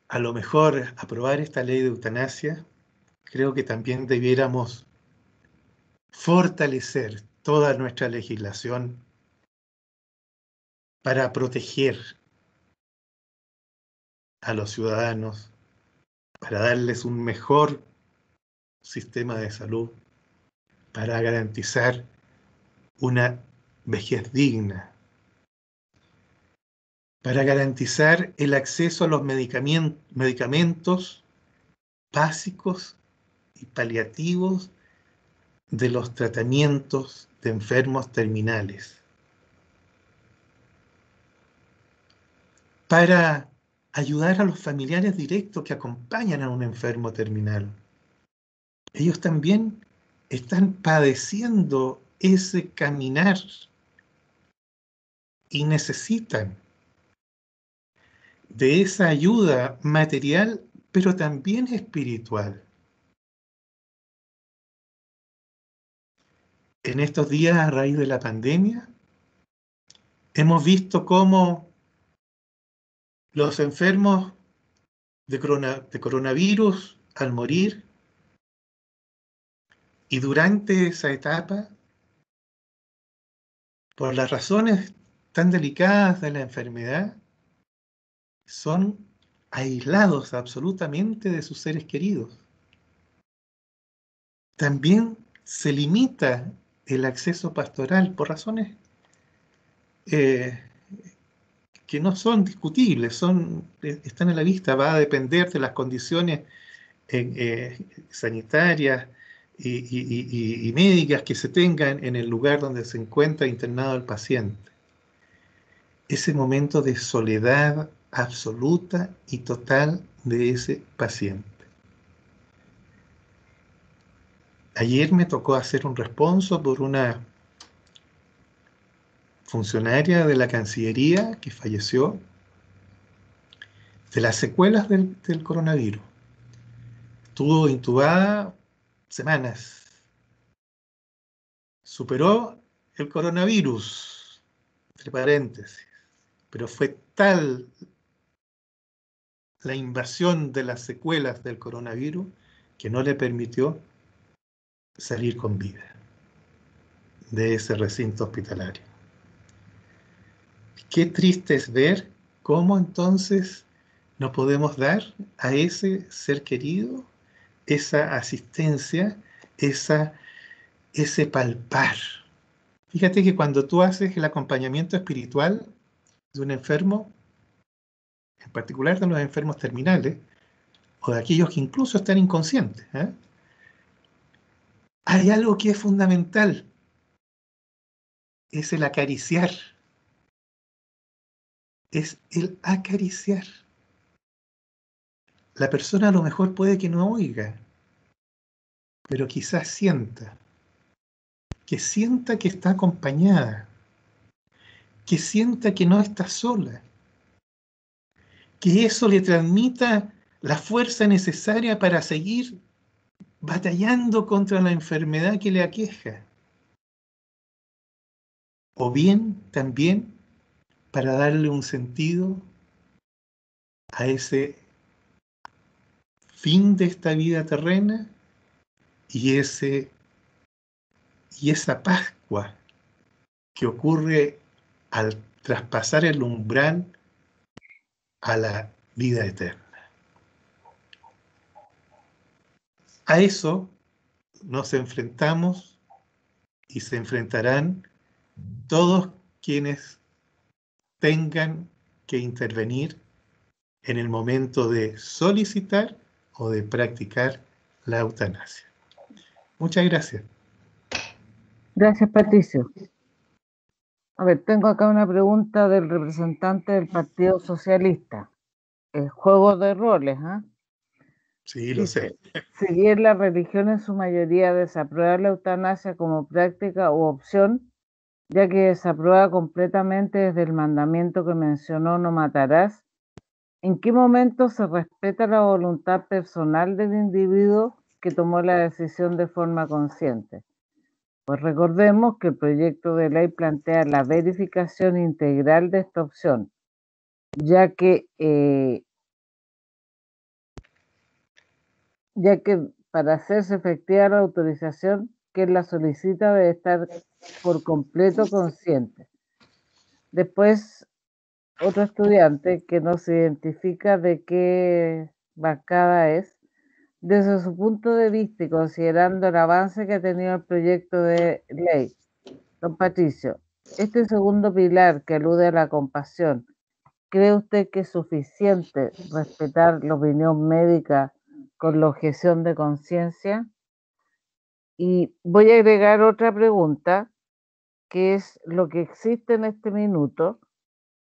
a lo mejor, aprobar esta ley de eutanasia, creo que también debiéramos fortalecer toda nuestra legislación para proteger a los ciudadanos, para darles un mejor sistema de salud, para garantizar una vejez digna, para garantizar el acceso a los medicamentos básicos y paliativos de los tratamientos de enfermos terminales, para ayudar a los familiares directos que acompañan a un enfermo terminal. Ellos también están padeciendo ese caminar y necesitan de esa ayuda material, pero también espiritual. En estos días, a raíz de la pandemia, hemos visto cómo los enfermos de coronavirus, al morir, y durante esa etapa, por las razones tan delicadas de la enfermedad, son aislados absolutamente de sus seres queridos. También se limita el acceso pastoral por razones que no son discutibles, están a la vista, va a depender de las condiciones sanitarias y médicas que se tengan en el lugar donde se encuentra internado el paciente. Ese momento de soledad absoluta y total de ese paciente. Ayer me tocó hacer un responso por una funcionaria de la Cancillería que falleció de las secuelas del coronavirus. Estuvo intubada semanas. Superó el coronavirus, entre paréntesis, pero fue tal la invasión de las secuelas del coronavirus que no le permitió salir con vida de ese recinto hospitalario. Qué triste es ver cómo entonces no podemos dar a ese ser querido esa asistencia, ese palpar. Fíjate que cuando tú haces el acompañamiento espiritual de un enfermo, en particular de los enfermos terminales, o de aquellos que incluso están inconscientes, hay algo que es fundamental, es el acariciar, es el acariciar. La persona a lo mejor puede que no oiga, pero quizás sienta que está acompañada, que sienta que no está sola, que eso le transmita la fuerza necesaria para seguir batallando contra la enfermedad que le aqueja. O bien también para darle un sentido a ese fin de esta vida terrena y esa Pascua que ocurre al traspasar el umbral a la vida eterna. A eso nos enfrentamos y se enfrentarán todos quienes tengan que intervenir en el momento de solicitar o de practicar la eutanasia. Muchas gracias. Gracias, Patricio. A ver, tengo acá una pregunta del representante del Partido Socialista. El juego de roles, ¿ah? Sí, lo sé. Si bien la religión en su mayoría desaprueba la eutanasia como práctica u opción, ya que desaprueba completamente desde el mandamiento que mencionó no matarás, ¿en qué momento se respeta la voluntad personal del individuo que tomó la decisión de forma consciente? Pues recordemos que el proyecto de ley plantea la verificación integral de esta opción, ya que para hacerse efectiva la autorización, quien la solicita debe estar por completo consciente. Después, otro estudiante que no se identifica de qué bancada es, desde su punto de vista y considerando el avance que ha tenido el proyecto de ley, don Patricio, este segundo pilar que alude a la compasión, ¿cree usted que es suficiente respetar la opinión médica con la objeción de conciencia? Y voy a agregar otra pregunta, que es lo que existe en este minuto,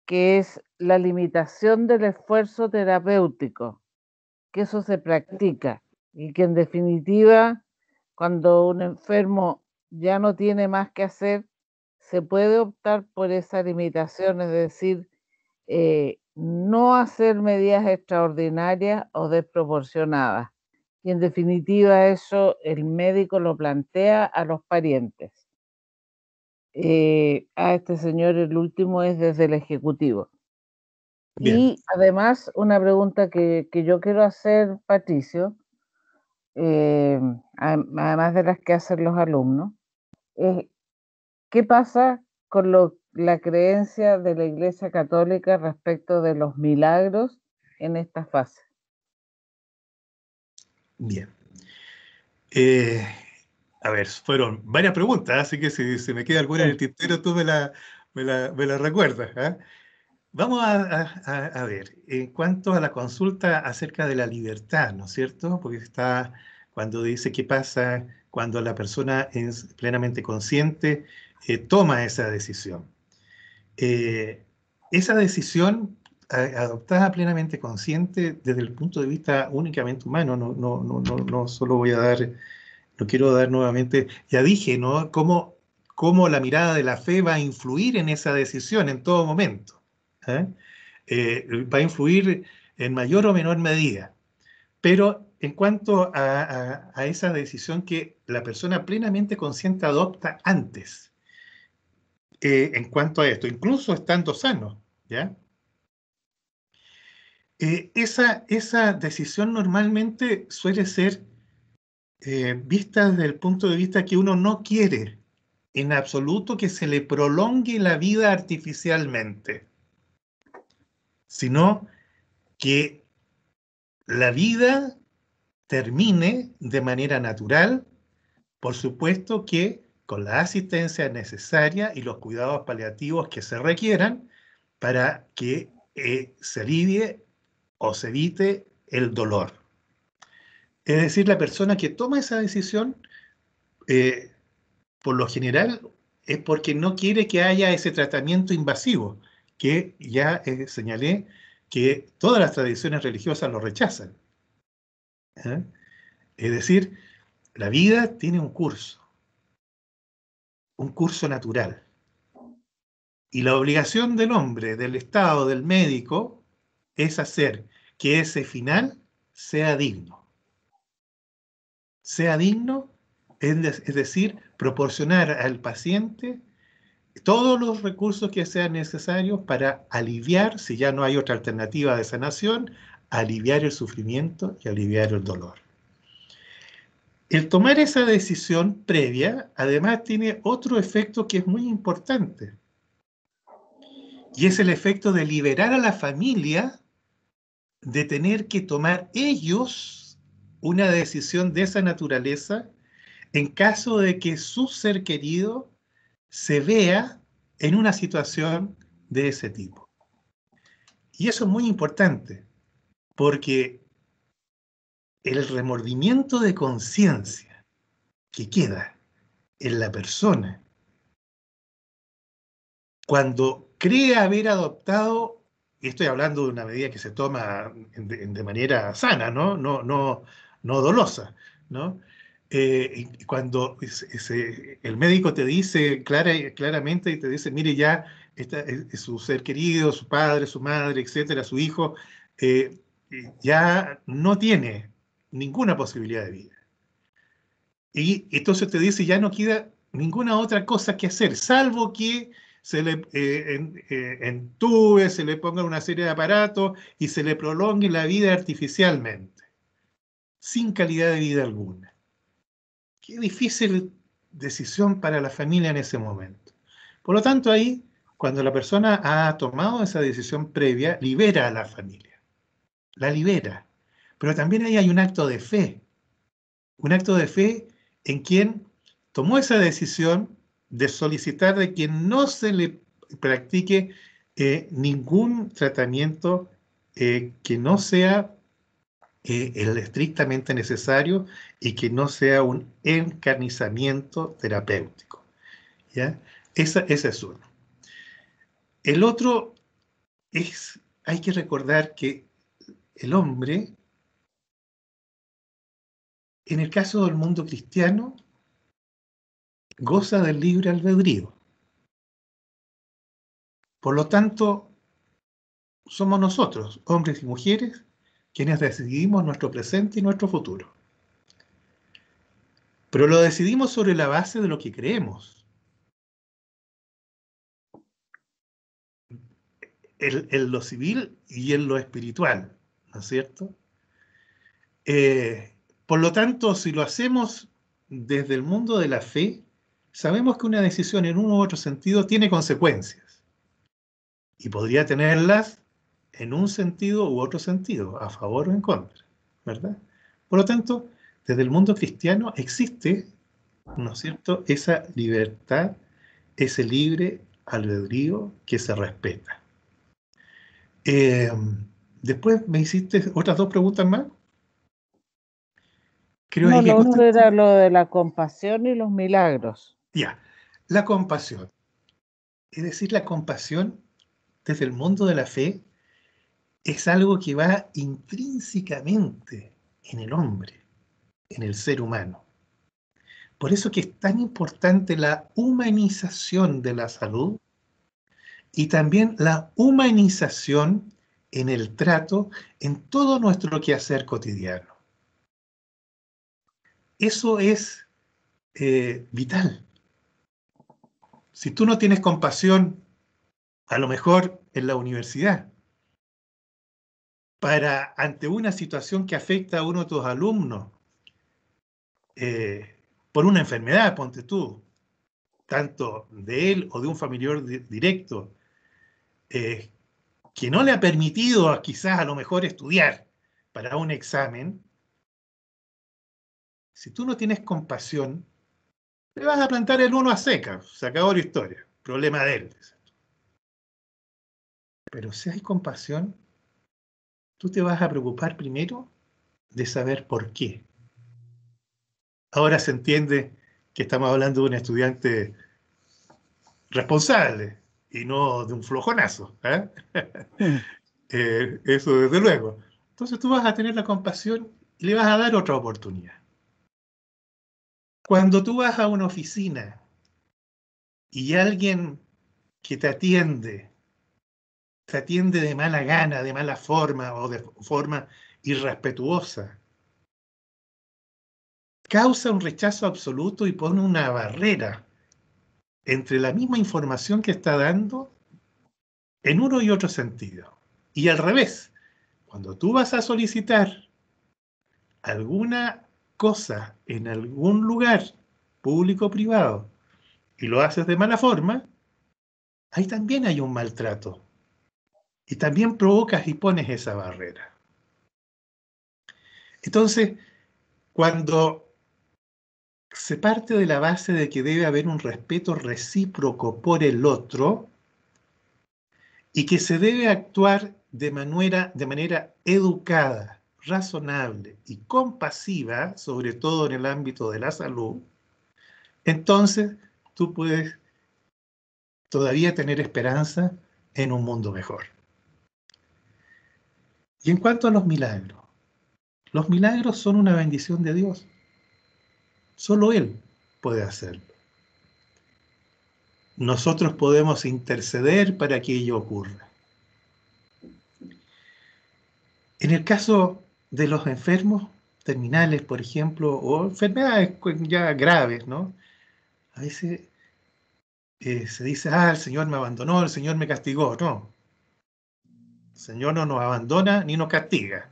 que es la limitación del esfuerzo terapéutico, que eso se practica y que en definitiva, cuando un enfermo ya no tiene más que hacer, se puede optar por esa limitación, es decir, no hacer medidas extraordinarias o desproporcionadas. Y en definitiva eso el médico lo plantea a los parientes. A este señor el último es desde el Ejecutivo. Bien. Y además una pregunta que yo quiero hacer, Patricio, además de las que hacen los alumnos, es ¿qué pasa con la creencia de la Iglesia Católica respecto de los milagros en esta fase? Bien. A ver, fueron varias preguntas, así que si se me queda alguna en el tintero, tú me la recuerdas. Vamos a ver, en cuanto a la consulta acerca de la libertad, ¿no es cierto? Porque está cuando dice qué pasa cuando la persona es plenamente consciente, toma esa decisión. Esa decisión adoptada plenamente consciente desde el punto de vista únicamente humano, no solo voy a dar, no quiero dar nuevamente, ya dije, ¿no? Cómo la mirada de la fe va a influir en esa decisión en todo momento. Va a influir en mayor o menor medida. Pero en cuanto a esa decisión que la persona plenamente consciente adopta antes, en cuanto a esto, incluso estando sano, ¿ya? Esa decisión normalmente suele ser vista desde el punto de vista que uno no quiere en absoluto que se le prolongue la vida artificialmente, sino que la vida termine de manera natural, por supuesto que con la asistencia necesaria y los cuidados paliativos que se requieran para que se alivie o se evite el dolor. Es decir, la persona que toma esa decisión, eh, por lo general, es porque no quiere que haya ese tratamiento invasivo, que ya señalé que todas las tradiciones religiosas lo rechazan. ¿Eh? Es decir, la vida tiene un curso natural. Y la obligación del hombre, del Estado, del médico, es hacer que ese final sea digno. Sea digno, es decir, proporcionar al paciente todos los recursos que sean necesarios para aliviar, si ya no hay otra alternativa de sanación, aliviar el sufrimiento y aliviar el dolor. El tomar esa decisión previa, además, tiene otro efecto que es muy importante, y es el efecto de liberar a la familia de tener que tomar ellos una decisión de esa naturaleza en caso de que su ser querido se vea en una situación de ese tipo. Y eso es muy importante, porque el remordimiento de conciencia que queda en la persona cuando cree haber adoptado, y estoy hablando de una medida que se toma de manera sana, no dolosa, ¿no? Y cuando el médico te dice claramente y te dice, mire, ya su ser querido, su padre, su madre, etcétera, su hijo, eh, ya no tiene ninguna posibilidad de vida. Y entonces te dice, ya no queda ninguna otra cosa que hacer, salvo que se le entube, se le ponga una serie de aparatos y se le prolongue la vida artificialmente, sin calidad de vida alguna. Qué difícil decisión para la familia en ese momento. Por lo tanto, ahí, cuando la persona ha tomado esa decisión previa, libera a la familia, la libera. Pero también ahí hay un acto de fe en quien tomó esa decisión de solicitar de que no se le practique ningún tratamiento que no sea el estrictamente necesario y que no sea un encarnizamiento terapéutico. ¿Ya? Ese es uno. El otro es, hay que recordar que el hombre, en el caso del mundo cristiano, goza del libre albedrío. Por lo tanto, somos nosotros, hombres y mujeres, quienes decidimos nuestro presente y nuestro futuro. Pero lo decidimos sobre la base de lo que creemos. En lo civil y en lo espiritual, ¿no es cierto? Por lo tanto, si lo hacemos desde el mundo de la fe, sabemos que una decisión en uno u otro sentido tiene consecuencias y podría tenerlas en un sentido u otro sentido, a favor o en contra, ¿verdad? Por lo tanto, desde el mundo cristiano existe, ¿no es cierto?, esa libertad, ese libre albedrío que se respeta. Eh, Después me hiciste otras dos preguntas más. Creo No, ahí que lo otro contesté. era lo de la compasión y los milagros. Ya, la compasión. Es decir, la compasión desde el mundo de la fe es algo que va intrínsecamente en el hombre, en el ser humano. Por eso que es tan importante la humanización de la salud y también la humanización en el trato, en todo nuestro quehacer cotidiano. Eso es vital. Si tú no tienes compasión, a lo mejor en la universidad, ante una situación que afecta a uno de tus alumnos, por una enfermedad, ponte tú, tanto de él o de un familiar directo, que no le ha permitido quizás a lo mejor estudiar para un examen, si tú no tienes compasión, le vas a plantar el uno a seca, se acabó la historia, problema de él. Pero si hay compasión, tú te vas a preocupar primero de saber por qué. Ahora se entiende que estamos hablando de un estudiante responsable y no de un flojonazo. Eso desde luego. Entonces tú vas a tener la compasión y le vas a dar otra oportunidad. Cuando tú vas a una oficina y alguien que te atiende de mala gana, de mala forma o de forma irrespetuosa, causa un rechazo absoluto y pone una barrera entre la misma información que está dando en uno y otro sentido. Y al revés, cuando tú vas a solicitar alguna cosa en algún lugar, público o privado, y lo haces de mala forma, ahí también hay un maltrato. Y también provocas y pones esa barrera. Entonces, cuando se parte de la base de que debe haber un respeto recíproco por el otro y que se debe actuar de manera educada, razonable y compasiva, sobre todo en el ámbito de la salud, entonces tú puedes todavía tener esperanza en un mundo mejor. Y en cuanto a los milagros son una bendición de Dios. Solo Él puede hacerlo. Nosotros podemos interceder para que ello ocurra. En el caso de los enfermos terminales, por ejemplo, o enfermedades ya graves, ¿no? A veces se dice, el Señor me abandonó, el Señor me castigó. No, el Señor no nos abandona ni nos castiga.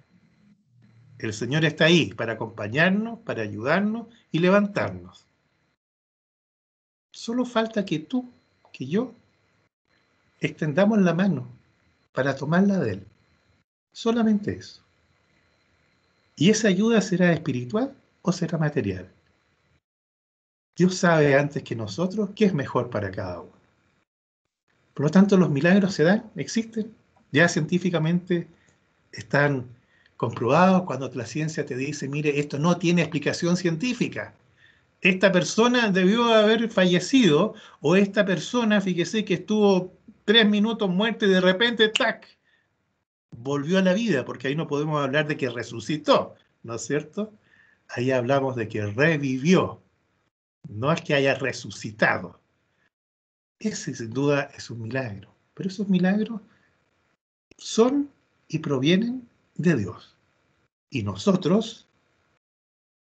El Señor está ahí para acompañarnos, para ayudarnos y levantarnos. Solo falta que tú, que yo, extendamos la mano para tomarla de Él. Solamente eso. ¿Y esa ayuda será espiritual o será material? Dios sabe antes que nosotros qué es mejor para cada uno. Por lo tanto, los milagros se dan, existen. Ya científicamente están comprobados cuando la ciencia te dice, mire, esto no tiene explicación científica. Esta persona debió haber fallecido, o esta persona, fíjese que estuvo 3 minutos muerta y de repente, ¡tac!, volvió a la vida, porque ahí no podemos hablar de que resucitó, ¿no es cierto? Ahí hablamos de que revivió, no es que haya resucitado. Ese sin duda es un milagro, pero esos milagros son y provienen de Dios. Y nosotros,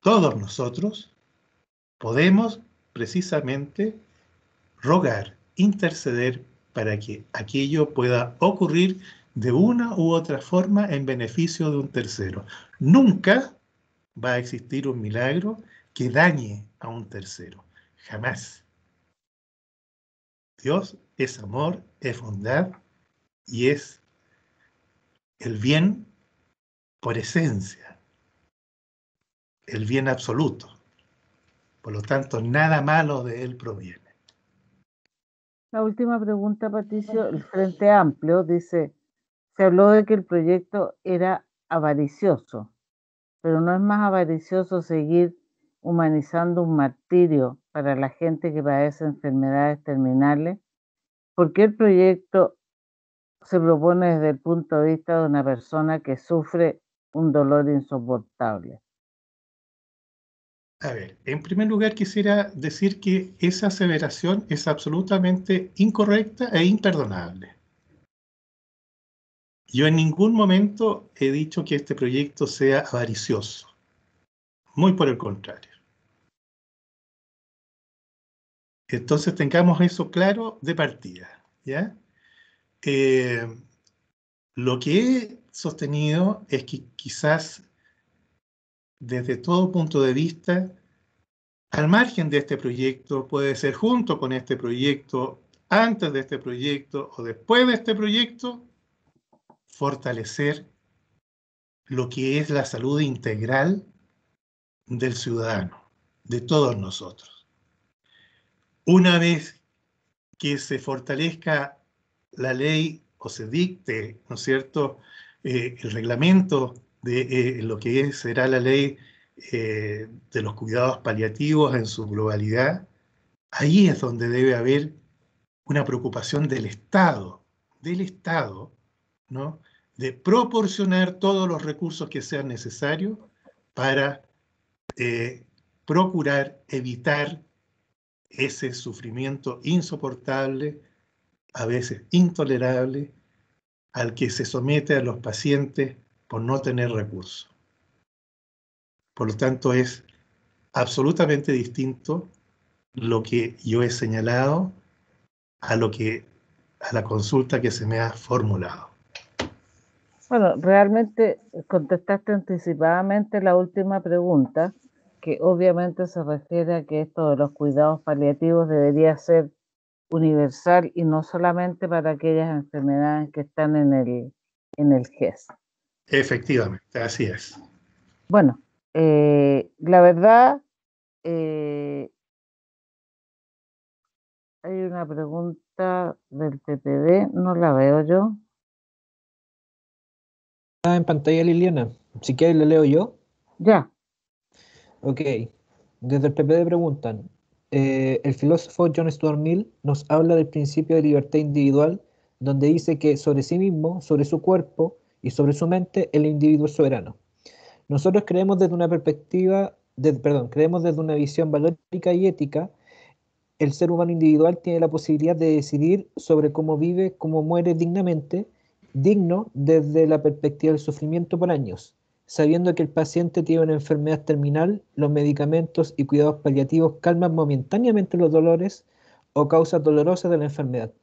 todos nosotros, podemos precisamente rogar, interceder para que aquello pueda ocurrir de una u otra forma en beneficio de un tercero. Nunca va a existir un milagro que dañe a un tercero. Jamás. Dios es amor, es bondad y es el bien por esencia, el bien absoluto. Por lo tanto, nada malo de Él proviene. La última pregunta, Patricio. El Frente Amplio dice, se habló de que el proyecto era avaricioso, pero ¿no es más avaricioso seguir humanizando un martirio para la gente que padece enfermedades terminales? ¿Por qué el proyecto se propone desde el punto de vista de una persona que sufre un dolor insoportable? A ver, en primer lugar quisiera decir que esa aseveración es absolutamente incorrecta e imperdonable. Yo en ningún momento he dicho que este proyecto sea avaricioso. Muy por el contrario. Entonces tengamos eso claro de partida, ¿ya? Lo que he sostenido es que quizás desde todo punto de vista, al margen de este proyecto, puede ser junto con este proyecto, antes de este proyecto o después de este proyecto, fortalecer lo que es la salud integral del ciudadano, de todos nosotros. Una vez que se fortalezca la ley o se dicte, ¿no es cierto?, el reglamento de lo que será la ley de los cuidados paliativos en su globalidad, ahí es donde debe haber una preocupación del Estado, ¿no?, de proporcionar todos los recursos que sean necesarios para procurar evitar ese sufrimiento insoportable, a veces intolerable, al que se somete a los pacientes por no tener recursos. Por lo tanto, es absolutamente distinto lo que yo he señalado a la consulta que se me ha formulado. Bueno, realmente contestaste anticipadamente la última pregunta, que obviamente se refiere a que esto de los cuidados paliativos debería ser universal y no solamente para aquellas enfermedades que están en el GES. Efectivamente, así es. Bueno, la verdad, hay una pregunta del PPD, no la veo yo. Está en pantalla, Liliana. Si quieres, le leo yo. Ya. Ok. Desde el PPD preguntan. El filósofo John Stuart Mill nos habla del principio de libertad individual, donde dice que sobre sí mismo, sobre su cuerpo y sobre su mente, el individuo es soberano. Nosotros creemos desde una creemos desde una visión valórica y ética. El ser humano individual tiene la posibilidad de decidir sobre cómo vive, cómo muere dignamente, digno desde la perspectiva del sufrimiento por años, sabiendo que el paciente tiene una enfermedad terminal, los medicamentos y cuidados paliativos calman momentáneamente los dolores o causas dolorosas de la enfermedad,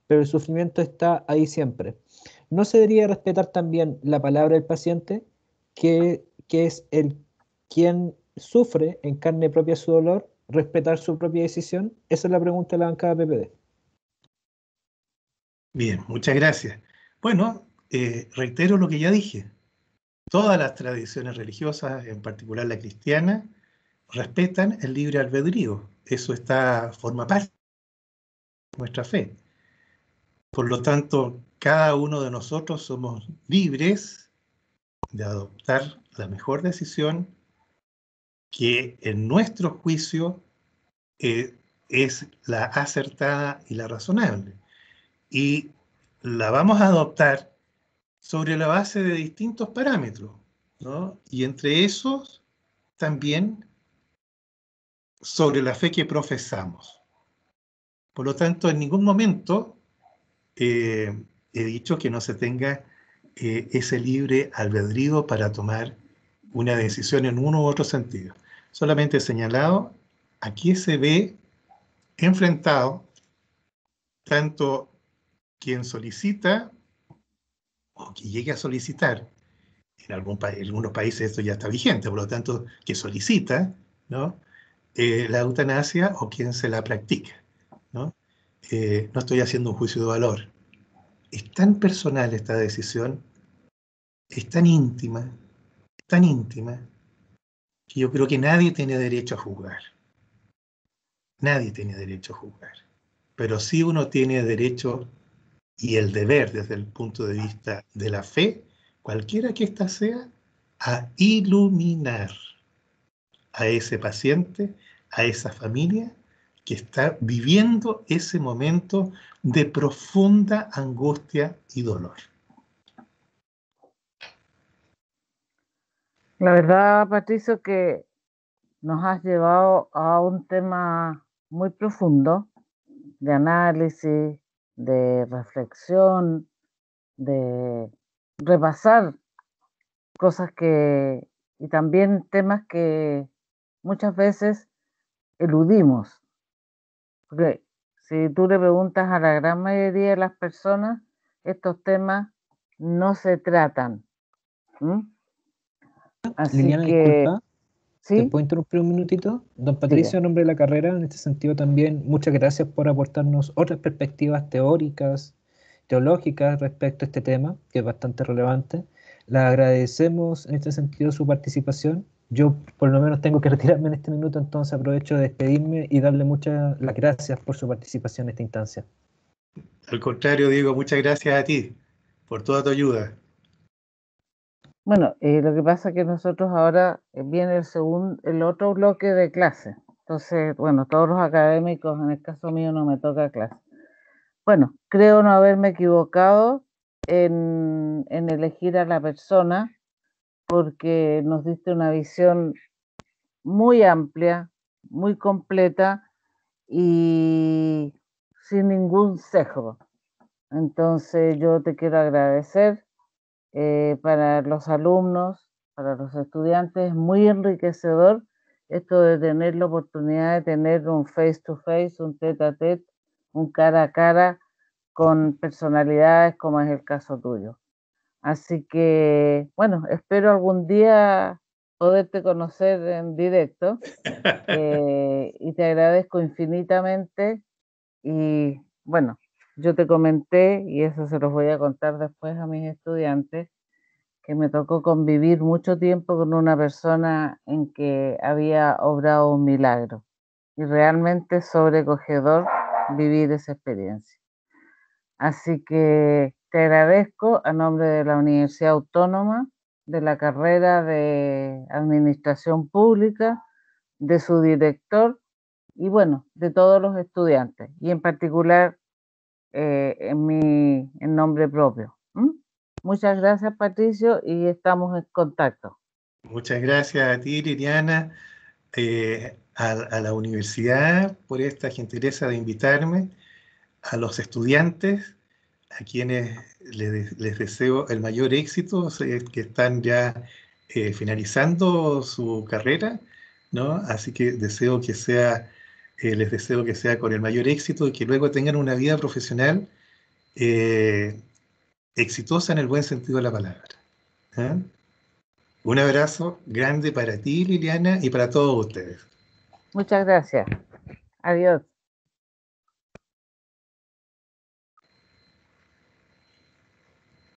pero el sufrimiento está ahí siempre. ¿No se debería respetar también la palabra del paciente, que es el quien sufre en carne propia su dolor, respetar su propia decisión? Esa es la pregunta de la bancada PPD. Bien, muchas gracias. Bueno, reitero lo que ya dije. Todas las tradiciones religiosas, en particular la cristiana, respetan el libre albedrío. Eso forma parte de nuestra fe. Por lo tanto, cada uno de nosotros somos libres de adoptar la mejor decisión que en nuestro juicio es la acertada y la razonable. Y la vamos a adoptar sobre la base de distintos parámetros, ¿no? Y entre esos también sobre la fe que profesamos. Por lo tanto, en ningún momento he dicho que no se tenga ese libre albedrío para tomar una decisión en uno u otro sentido. Solamente he señalado a qué se ve enfrentado tanto quien solicita o que llegue a solicitar. En algunos países esto ya está vigente, por lo tanto, que solicita, ¿no?, la eutanasia o quien se la practica, ¿no? No estoy haciendo un juicio de valor. Es tan personal esta decisión, es tan íntima, que yo creo que nadie tiene derecho a juzgar. Nadie tiene derecho a juzgar. Pero sí uno tiene derecho y el deber, desde el punto de vista de la fe, cualquiera que ésta sea, a iluminar a ese paciente, a esa familia que está viviendo ese momento de profunda angustia y dolor. La verdad, Patricio, que nos has llevado a un tema muy profundo de análisis, de reflexión, de repasar cosas y también temas que muchas veces eludimos. Porque si tú le preguntas a la gran mayoría de las personas, estos temas no se tratan. Así Liliana, que, disculpa, ¿te sí, puedo interrumpir un minutito? Don diga. Patricio, en nombre de la carrera, en este sentido también, muchas gracias por aportarnos otras perspectivas teóricas, teológicas respecto a este tema, que es bastante relevante. Le agradecemos en este sentido su participación. Yo por lo menos tengo que retirarme en este minuto, entonces aprovecho de despedirme y darle muchas las gracias por su participación en esta instancia. Al contrario, Diego, muchas gracias a ti por toda tu ayuda. Bueno, lo que pasa es que nosotros ahora viene el otro bloque de clase. Entonces, bueno, todos los académicos, en el caso mío no me toca clase. Bueno, creo no haberme equivocado en elegir a la persona porque nos diste una visión muy amplia, muy completa y sin ningún sesgo. Entonces yo te quiero agradecer. Para los alumnos, para los estudiantes, es muy enriquecedor esto de tener la oportunidad de tener un face to face, un tete a tete, un cara a cara con personalidades como es el caso tuyo. Así que, bueno, espero algún día poderte conocer en directo y te agradezco infinitamente. Y bueno, yo te comenté, y eso se los voy a contar después a mis estudiantes, que me tocó convivir mucho tiempo con una persona en que había obrado un milagro. Y realmente sobrecogedor vivir esa experiencia. Así que te agradezco a nombre de la Universidad Autónoma, de la carrera de Administración Pública, de su director y bueno, de todos los estudiantes, y en particular en nombre propio. Muchas gracias, Patricio, y estamos en contacto. Muchas gracias a ti, Liliana, a la universidad por esta gentileza de invitarme, a los estudiantes, a quienes les deseo el mayor éxito, sé que están ya finalizando su carrera, ¿no? Así que deseo que sea, les deseo que sea con el mayor éxito y que luego tengan una vida profesional eh, exitosa en el buen sentido de la palabra. ¿Eh? Un abrazo grande para ti, Liliana, y para todos ustedes. Muchas gracias. Adiós.